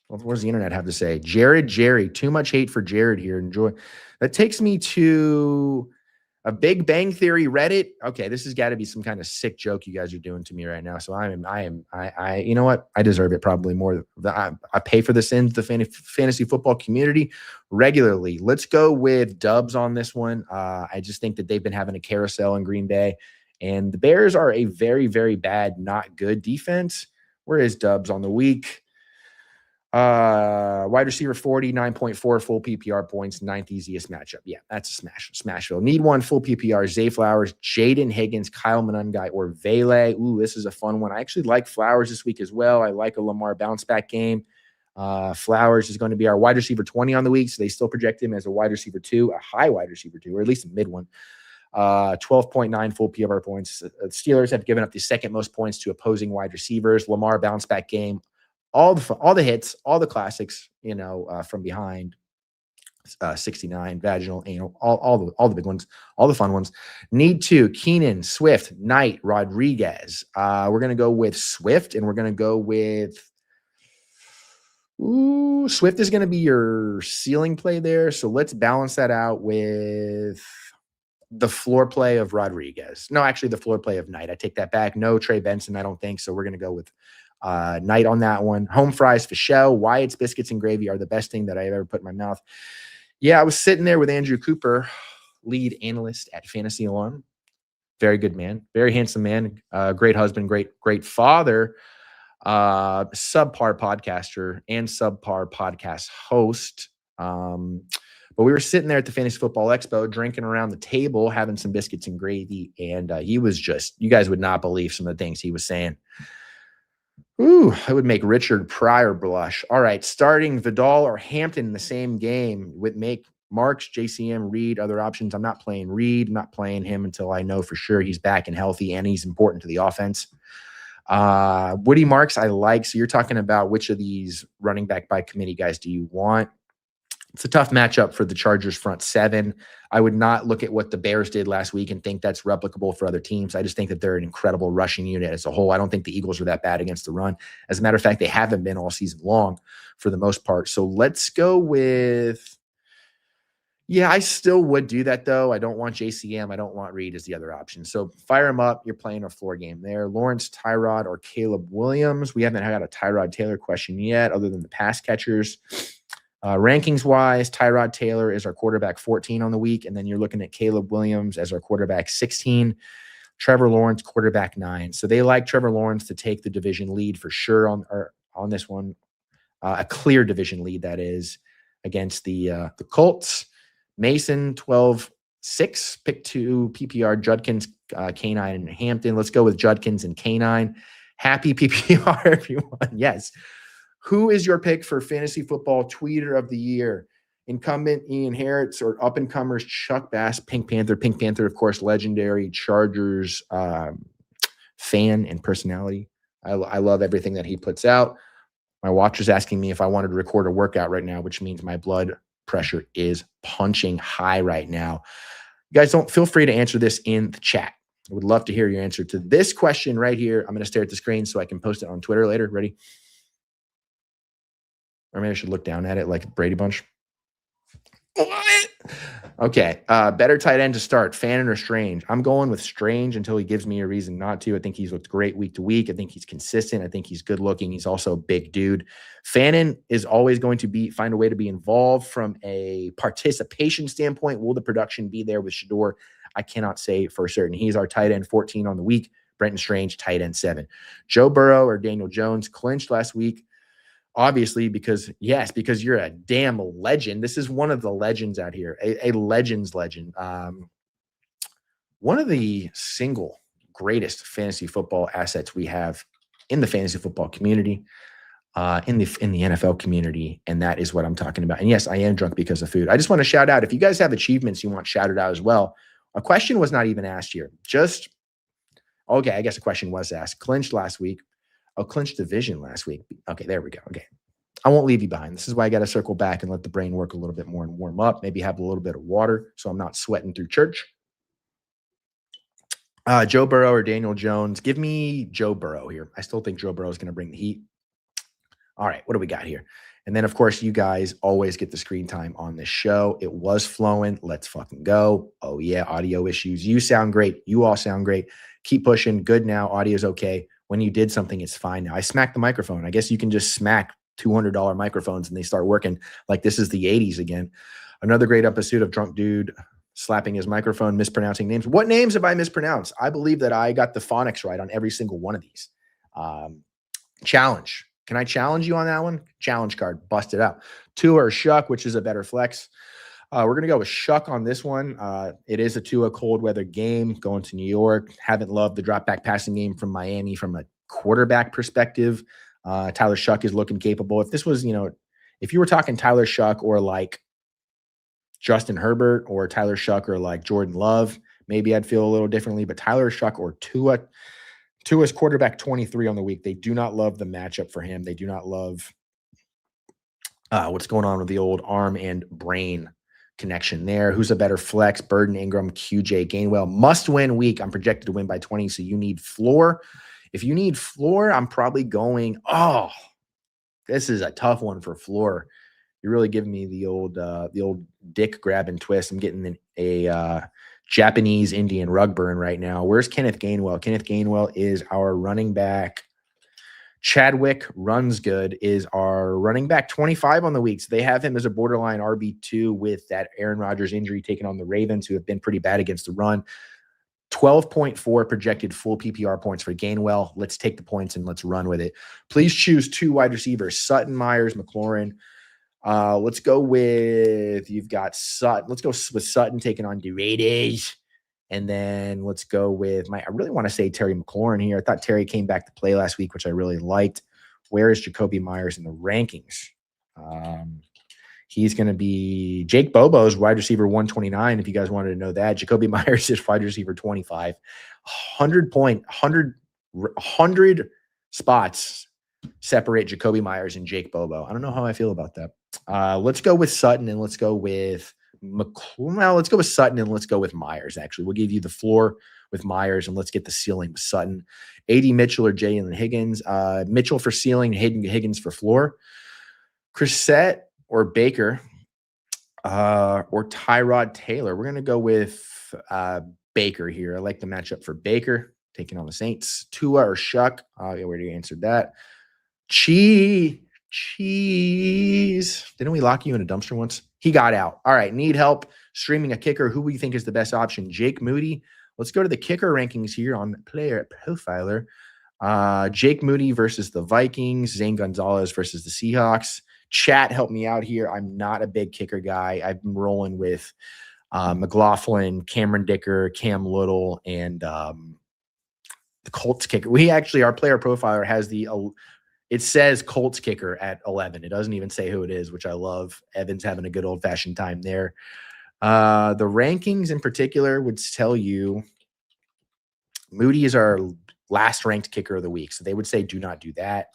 What does the internet have to say? Jerry. Too much hate for Jared here. Enjoy. That takes me to a Big Bang Theory Reddit. Okay, this has got to be some kind of sick joke you guys are doing to me right now. So I you know what? I deserve it probably more. I pay for the sins of the fantasy football community regularly. Let's go with Dubs on this one. I just think that they've been having a carousel in Green Bay, and the Bears are a very, very bad, not good defense. Where is Dubs on the week? Wide receiver 49.4 full PPR points, ninth easiest matchup. Yeah, that's a Smashville. Need one full PPR. Zay Flowers, Jaden Higgins, Kyle Monungai, or Vele. Ooh, this is a fun one. I actually like Flowers this week as well. I like a Lamar bounce back game. Flowers is going to be our wide receiver 20 on the week, so they still project him as a wide receiver 2, a high wide receiver 2, or at least a mid one. 12.9 full PPR points. The Steelers have given up the second most points to opposing wide receivers. Lamar bounce back game. All the hits, all the classics, from behind, 69, vaginal, anal, all the big ones, all the fun ones. Need to Keenan, Swift, Knight, Rodriguez. We're going to go with Swift, and we're going to go with Swift is going to be your ceiling play there. So let's balance that out with the floor play of Rodriguez. No, actually the floor play of Knight. I take that back. No Trey Benson, I don't think. So we're going to go with Knight on that one. Home fries for show. Wyatt's biscuits and gravy are the best thing that I've ever put in my mouth. Yeah, I was sitting there with Andrew Cooper, lead analyst at Fantasy Alarm. Very good man, very handsome man, great husband, great father, subpar podcaster and subpar podcast host. But we were sitting there at the Fantasy Football Expo, drinking around the table, having some biscuits and gravy, and he was just, you guys would not believe some of the things he was saying. Ooh, I would make Richard Pryor blush. All right, starting Vidal or Hampton in the same game would make Marks, JCM, Reed, other options. I'm not playing Reed. I'm not playing him until I know for sure he's back and healthy and he's important to the offense. Woody Marks, I like. So you're talking about which of these running back by committee guys do you want? It's a tough matchup for the Chargers front seven. I would not look at what the Bears did last week and think that's replicable for other teams. I just think that they're an incredible rushing unit as a whole. I don't think the Eagles are that bad against the run. As a matter of fact, they haven't been all season long for the most part. So let's go with, I still would do that though. I don't want JCM. I don't want Reed as the other option. So fire him up. You're playing a floor game there. Lawrence, Tyrod, or Caleb Williams. We haven't had a Tyrod Taylor question yet other than the pass catchers. Rankings-wise, Tyrod Taylor is our quarterback 14 on the week, and then you're looking at Caleb Williams as our quarterback 16, Trevor Lawrence quarterback 9. So they like Trevor Lawrence to take the division lead for sure on this one, a clear division lead that is against the Colts. Mason 12-6, pick 2 PPR, Judkins, K9, and Hampton. Let's go with Judkins and K9. Happy PPR, everyone. Yes. Who is your pick for fantasy football tweeter of the year? Incumbent Ian Harris or up-and-comers Chuck Bass, Pink Panther. Pink Panther, of course, legendary Chargers fan and personality. I love everything that he puts out. My watch is asking me if I wanted to record a workout right now, which means my blood pressure is punching high right now. You guys don't feel free to answer this in the chat. I would love to hear your answer to this question right here. I'm going to stare at the screen so I can post it on Twitter later. Ready? Or maybe I should look down at it like Brady Bunch. Okay. Better tight end to start, Fannin or Strange? I'm going with Strange until he gives me a reason not to. I think he's looked great week to week. I think he's consistent. I think he's good looking. He's also a big dude. Fannin is always going to find a way to be involved from a participation standpoint. Will the production be there with Shador? I cannot say for certain. He's our tight end 14 on the week. Brenton Strange, tight end 7. Joe Burrow or Daniel Jones clinched last week. Obviously, because you're a damn legend. This is one of the legends out here, a legend's legend. One of the single greatest fantasy football assets we have in the fantasy football community, in the NFL community, and that is what I'm talking about. And yes, I am drunk because of food. I just want to shout out, if you guys have achievements you want shouted out as well. A question was not even asked here. I guess a question was asked. Clinched last week. Oh, clinched division last week. Okay, there we go. Okay. I won't leave you behind. This is why I got to circle back and let the brain work a little bit more and warm up. Maybe have a little bit of water so I'm not sweating through church. Joe Burrow or Daniel Jones? Give me Joe Burrow here. I still think Joe Burrow is going to bring the heat. All right, what do we got here? And then, of course, you guys always get the screen time on this show. It was flowing. Let's fucking go. Oh, yeah, audio issues. You sound great. You all sound great. Keep pushing. Good now. Audio's okay. When you did something, it's fine now. I smacked the microphone. I guess you can just smack $200 microphones and they start working like this is the 80s again. Another great episode of Drunk Dude slapping his microphone, mispronouncing names. What names have I mispronounced? I believe that I got the phonics right on every single one of these. Challenge. Can I challenge you on that one? Challenge card. Bust it out. Tua or Shuck, which is a better flex? We're going to go with Shuck on this one. It is a Tua cold weather game going to New York. Haven't loved the drop back passing game from Miami from a quarterback perspective. Tyler Shuck is looking capable. If this was, if you were talking Tyler Shuck or like Justin Herbert or Tyler Shuck or like Jordan Love, maybe I'd feel a little differently. But Tyler Shuck or Tua's quarterback 23 on the week. They do not love the matchup for him. They do not love what's going on with the old arm and brain connection there. Who's a better flex? Burden, Ingram, QJ, Gainwell. Must win week. I'm projected to win by 20, so you need floor. If you need floor, I'm probably going, this is a tough one for floor. You're really giving me the old dick grab and twist. I'm getting a Japanese Indian rug burn right now. Where's Kenneth Gainwell? Kenneth Gainwell is our running back. Chadwick runs good is our running back 25 on the week. So they have him as a borderline RB2 with that Aaron Rodgers injury taken on the Ravens, who have been pretty bad against the run. 12.4 projected full PPR points for Gainwell. Let's take the points and let's run with it. Please choose 2 wide receivers, Sutton, Myers, McLaurin. Let's go with, you've got Sutton. Let's go with Sutton taking on the Raiders. And then let's go with I really want to say Terry McLaurin here. I thought Terry came back to play last week, which I really liked. Where is Jacoby Myers in the rankings? He's going to be Jake Bobo's wide receiver 129. If you guys wanted to know that, Jacoby Myers is wide receiver 25. 100 spots separate Jacoby Myers and Jake Bobo. I don't know how I feel about that. Let's go with Sutton and let's go with let's go with Sutton and let's go with Myers. Actually, we'll give you the floor with Myers and let's get the ceiling with Sutton. AD Mitchell or Jalen Higgins. Mitchell for ceiling, Higgins for floor. Crissett or Baker or Tyrod Taylor. We're going to go with Baker here. I like the matchup for Baker taking on the Saints. Tua or Shuck. We already answered that. Cheese. Didn't we lock you in a dumpster once? He got out. All right. Need help streaming a kicker. Who we think is the best option? Jake Moody. Let's go to the kicker rankings here on Player Profiler. Jake Moody versus the Vikings. Zane Gonzalez versus the Seahawks. Chat, help me out here. I'm not a big kicker guy. I've been rolling with McLaughlin, Cameron Dicker, Cam Little, and the Colts kicker. Our player profiler has it says Colts kicker at 11. It doesn't even say who it is, which I love. Evan's having a good old-fashioned time there. The rankings in particular would tell you Moody is our last ranked kicker of the week. So they would say do not do that.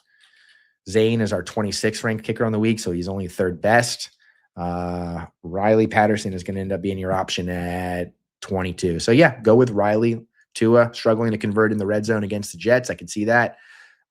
Zane is our 26th ranked kicker on the week, so he's only third best. Riley Patterson is going to end up being your option at 22. So, yeah, go with Riley. Tua struggling to convert in the red zone against the Jets. I can see that.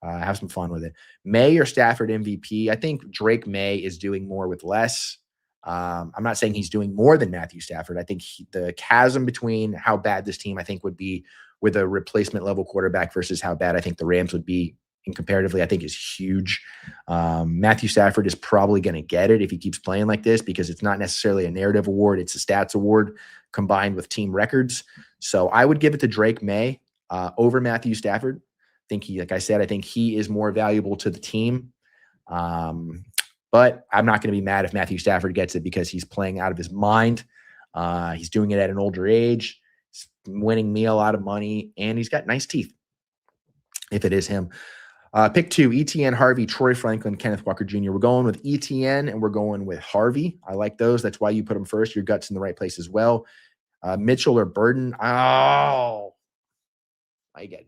Have some fun with it. May or Stafford MVP. I think Drake May is doing more with less. I'm not saying he's doing more than Matthew Stafford. I think the chasm between how bad this team I think would be with a replacement level quarterback versus how bad I think the Rams would be comparatively, I think is huge. Matthew Stafford is probably going to get it if he keeps playing like this because it's not necessarily a narrative award. It's a stats award combined with team records. So I would give it to Drake May over Matthew Stafford. Like I said, I think he is more valuable to the team. But I'm not going to be mad if Matthew Stafford gets it because he's playing out of his mind. He's doing it at an older age. He's winning me a lot of money, and he's got nice teeth, if it is him. Pick 2, ETN, Harvey, Troy Franklin, Kenneth Walker Jr. We're going with ETN, and we're going with Harvey. I like those. That's why you put them first. Your gut's in the right place as well. Mitchell or Burden. Oh, why you got to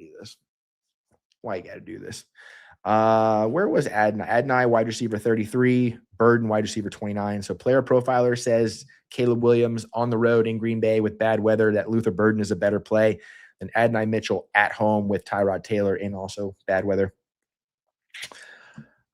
do this? Where was Adonai? Adonai, wide receiver 33, Burden, wide receiver 29. So player profiler says Caleb Williams on the road in Green Bay with bad weather, that Luther Burden is a better play than Adonai Mitchell at home with Tyrod Taylor in also bad weather.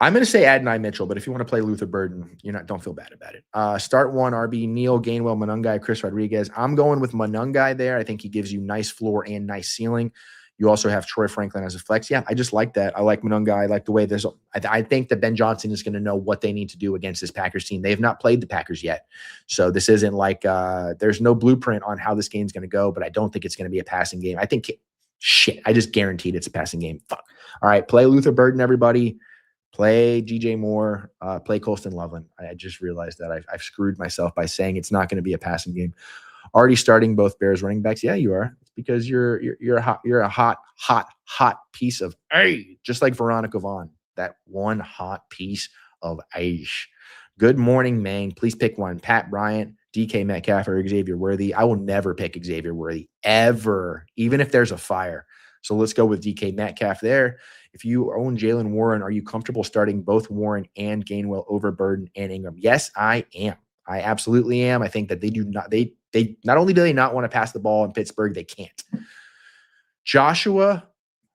I'm going to say Adonai Mitchell, but if you want to play Luther Burden, don't feel bad about it. Start one, RB, Neal, Gainwell, Monungai, Chris Rodriguez. I'm going with Monungai there. I think he gives you nice floor and nice ceiling. You also have Troy Franklin as a flex. Yeah, I just like that. I like Monungai. I like the way there's – I think that Ben Johnson is going to know what they need to do against this Packers team. They have not played the Packers yet. So this isn't like there's no blueprint on how this game's going to go, but I don't think it's going to be a passing game. I think – I just guaranteed it's a passing game. Fuck. All right, play Luther Burden, everybody. Play DJ Moore, play Colston Loveland. I just realized that I've screwed myself by saying it's not going to be a passing game. Already starting both Bears running backs. Yeah, you are. It's because you're a hot piece of just like Veronica Vaughn. That one hot piece of ice. Good morning, Maine. Please pick one. Pat Bryant, DK Metcalf, or Xavier Worthy. I will never pick Xavier Worthy ever, even if there's a fire. So let's go with DK Metcalf there. If you own Jalen Warren, are you comfortable starting both Warren and Gainwell over Burden and Ingram? Yes, I am. I absolutely am. I think that they do not. They not only do they not want to pass the ball in Pittsburgh, they can't. Joshua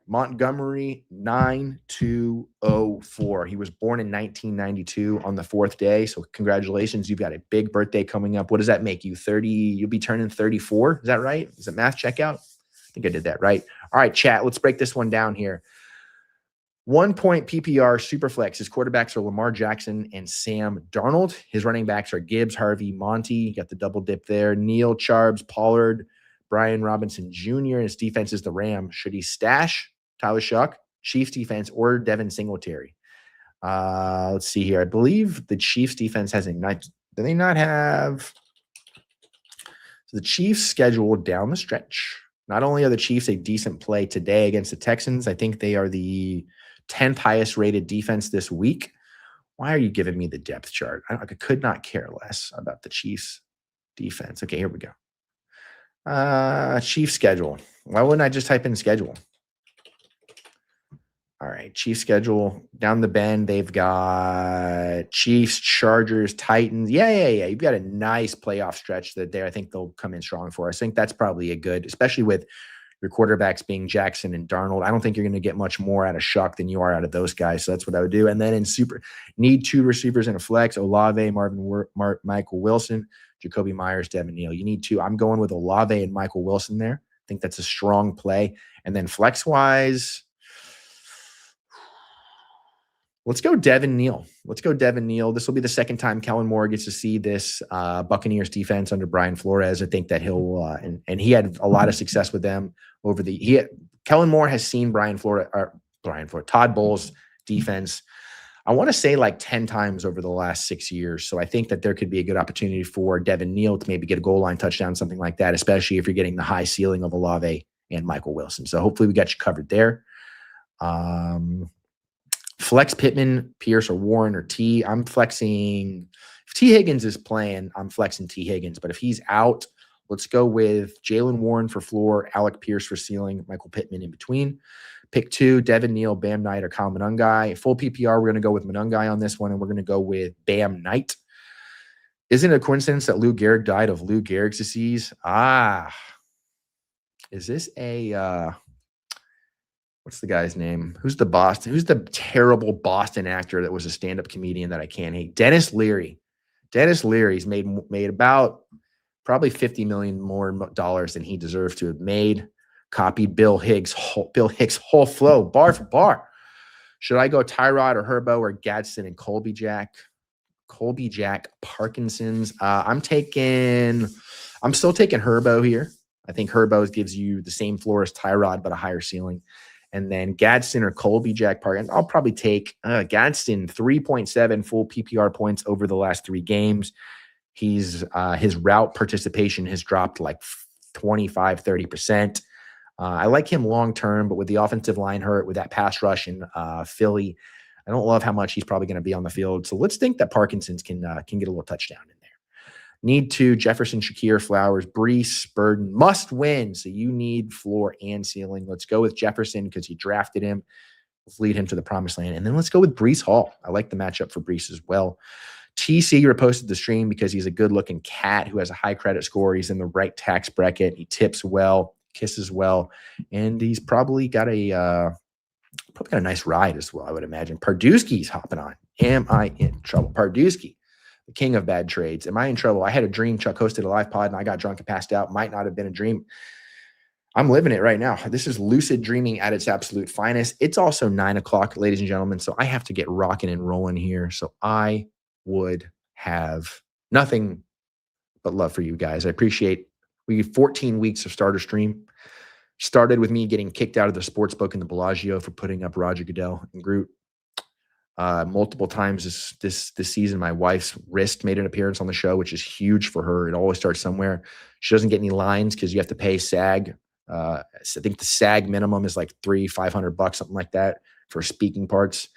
Montgomery 9204. He was born in 1992 on the 4th day. So congratulations. You've got a big birthday coming up. What does that make you? 30? You'll be turning 34. Is that right? Is it math check out? I think I did that right. All right, chat. Let's break this one down here. 1 point PPR Superflex. His quarterbacks are Lamar Jackson and Sam Darnold. His running backs are Gibbs, Harvey, Monty. You got the double dip there. Neal, Charbs, Pollard, Brian Robinson Jr. His defense is the Ram. Should he stash Tyler Shuck, Chiefs defense, or Devin Singletary? Let's see here. I believe the Chiefs defense has a nice. Do they not have? So the Chiefs schedule down the stretch. Not only are the Chiefs a decent play today against the Texans, I think they are the 10th highest rated defense this week. Why are you giving me the depth chart? I could not care less about the Chiefs defense. Okay, here we go. Chiefs schedule. Why wouldn't I just type in schedule? All right, Chiefs schedule. Down the bend, they've got Chiefs, Chargers, Titans. Yeah. You've got a nice playoff stretch there. I think they'll come in strong for us. I think that's probably a good, especially with your quarterbacks being Jackson and Darnold. I don't think you're going to get much more out of Shuck than you are out of those guys. So that's what I would do. And then in super, need 2 receivers in a flex: Olave, Michael Wilson, Jacoby Myers, Devin Neal. You need 2. I'm going with Olave and Michael Wilson there. I think that's a strong play. And then flex-wise, let's go Devin Neal. This will be the second time Kellen Moore gets to see this Buccaneers defense under Brian Flores. I think that he'll and he had a lot of success with them over Kellen Moore has seen Todd Bowles' defense, I want to say like 10 times over the last 6 years. So I think that there could be a good opportunity for Devin Neal to maybe get a goal line touchdown, something like that, especially if you're getting the high ceiling of Olave and Michael Wilson. So hopefully we got you covered there. Flex Pittman, Pierce, or Warren, or T. I'm flexing. If T. Higgins is playing, I'm flexing T. Higgins. But if he's out, let's go with Jalen Warren for floor, Alec Pierce for ceiling, Michael Pittman in between. Pick 2, Devin Neal, Bam Knight, or Kyle Monungai. Full PPR, we're going to go with Monungai on this one, and we're going to go with Bam Knight. Isn't it a coincidence that Lou Gehrig died of Lou Gehrig's disease? Is this a what's the guy's name? Who's the terrible Boston actor that was a stand-up comedian that I can't hate? Dennis Leary. Dennis Leary's made about probably $50 million more dollars than he deserves to have made. Copied Bill Hicks' whole flow, bar for bar. Should I go Tyrod or Herbo or Gadsden and Colby Jack? Colby Jack, Parkinson's. I'm still taking Herbo here. I think Herbo gives you the same floor as Tyrod, but a higher ceiling. And then Gadsden or Colby Jack Parkins. I'll probably take Gadsden, 3.7 full PPR points over the last 3 games. His route participation has dropped like 25, 30%. I like him long-term, but with the offensive line hurt, with that pass rush in Philly, I don't love how much he's probably going to be on the field. So let's think that Parkinson's can get a little touchdown in there. Need 2, Jefferson, Shakir, Flowers, Brees, Burden, must win. So you need floor and ceiling. Let's go with Jefferson because you drafted him. lead him to the promised land. And then let's go with Breece Hall. I like the matchup for Breece as well. TC reposted the stream because he's a good-looking cat who has a high credit score. He's in the right tax bracket. He tips well, kisses well, and he's probably got a nice ride as well, I would imagine. Pardewski's hopping on. Am I in trouble? Pardewski, the king of bad trades. Am I in trouble? I had a dream. Chuck hosted a live pod, and I got drunk and passed out. Might not have been a dream. I'm living it right now. This is lucid dreaming at its absolute finest. It's also 9 o'clock, ladies and gentlemen, so I have to get rocking and rolling here. So I would have nothing but love for you guys. I appreciate we get 14 weeks of starter stream. Started with me getting kicked out of the sports book in the Bellagio for putting up Roger Goodell and Groot. Multiple times this season, my wife's wrist made an appearance on the show, which is huge for her. It always starts somewhere. She doesn't get any lines because you have to pay SAG. I think the SAG minimum is like $500, something like that, for speaking parts.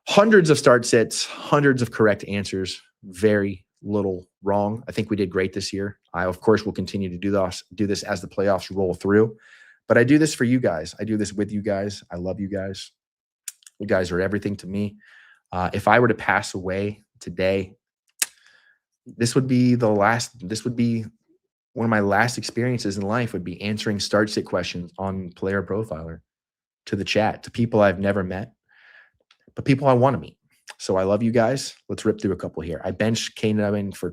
Hundreds of start sits, hundreds of correct answers, very little wrong. I think we did great this year. I, of course, will continue to do this as the playoffs roll through. But I do this for you guys. I do this with you guys. I love you guys. You guys are everything to me. If I were to pass away today, this would be one of my last experiences in life, would be answering start sit questions on Player Profiler to the chat, to people I've never met, but people I want to meet. So I love you guys. Let's rip through a couple here. I benched K-Nubbin for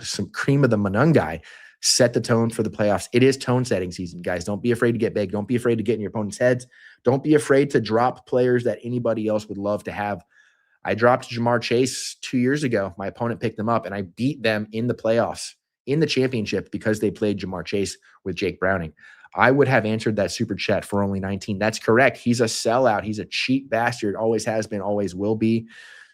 some cream of the Manungai. Set the tone for the playoffs. It is tone setting season, guys. Don't be afraid to get big. Don't be afraid to get in your opponent's heads. Don't be afraid to drop players that anybody else would love to have. I dropped Jamar Chase 2 years ago. My opponent picked them up, and I beat them in the playoffs, in the championship, because they played Jamar Chase with Jake Browning. I would have answered that super chat for only 19. That's correct. He's a sellout. He's a cheap bastard. Always has been, always will be.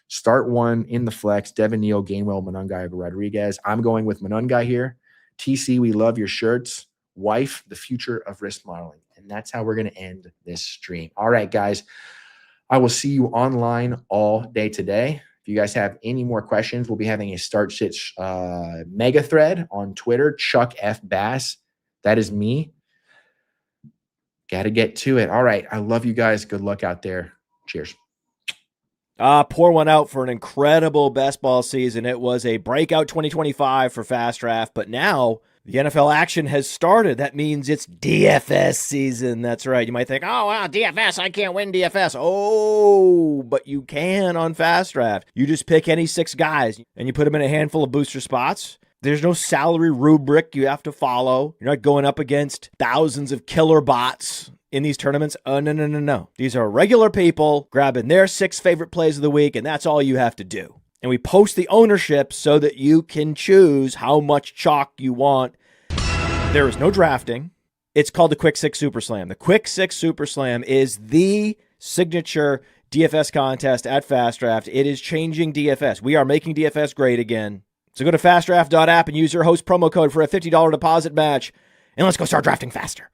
Start one in the flex. Devin Neal, Gainwell, Manungai, Rodriguez. I'm going with Manungai here. TC, we love your shirts. Wife, the future of risk modeling. And that's how we're going to end this stream. All right, guys. I will see you online all day today. If you guys have any more questions, we'll be having a start sit mega thread on Twitter. Chuck F. Bass. That is me. Got to get to it. All right. I love you guys. Good luck out there. Cheers. Pour one out for an incredible best ball season. It was a breakout 2025 for Fast Draft, but now the NFL action has started. That means it's DFS season. That's right. You might think, oh, wow, DFS, I can't win DFS. Oh, but you can on Fast Draft. You just pick any 6 guys, and you put them in a handful of booster spots. There's no salary rubric you have to follow. You're not going up against thousands of killer bots in these tournaments. Oh, no. These are regular people grabbing their 6 favorite plays of the week, and that's all you have to do. And we post the ownership so that you can choose how much chalk you want. There is no drafting. It's called the Quick 6 Super Slam. The Quick 6 Super Slam is the signature DFS contest at Fast Draft. It is changing DFS. We are making DFS great again. So go to fastdraft.app and use your host promo code for a $50 deposit match, and let's go start drafting faster.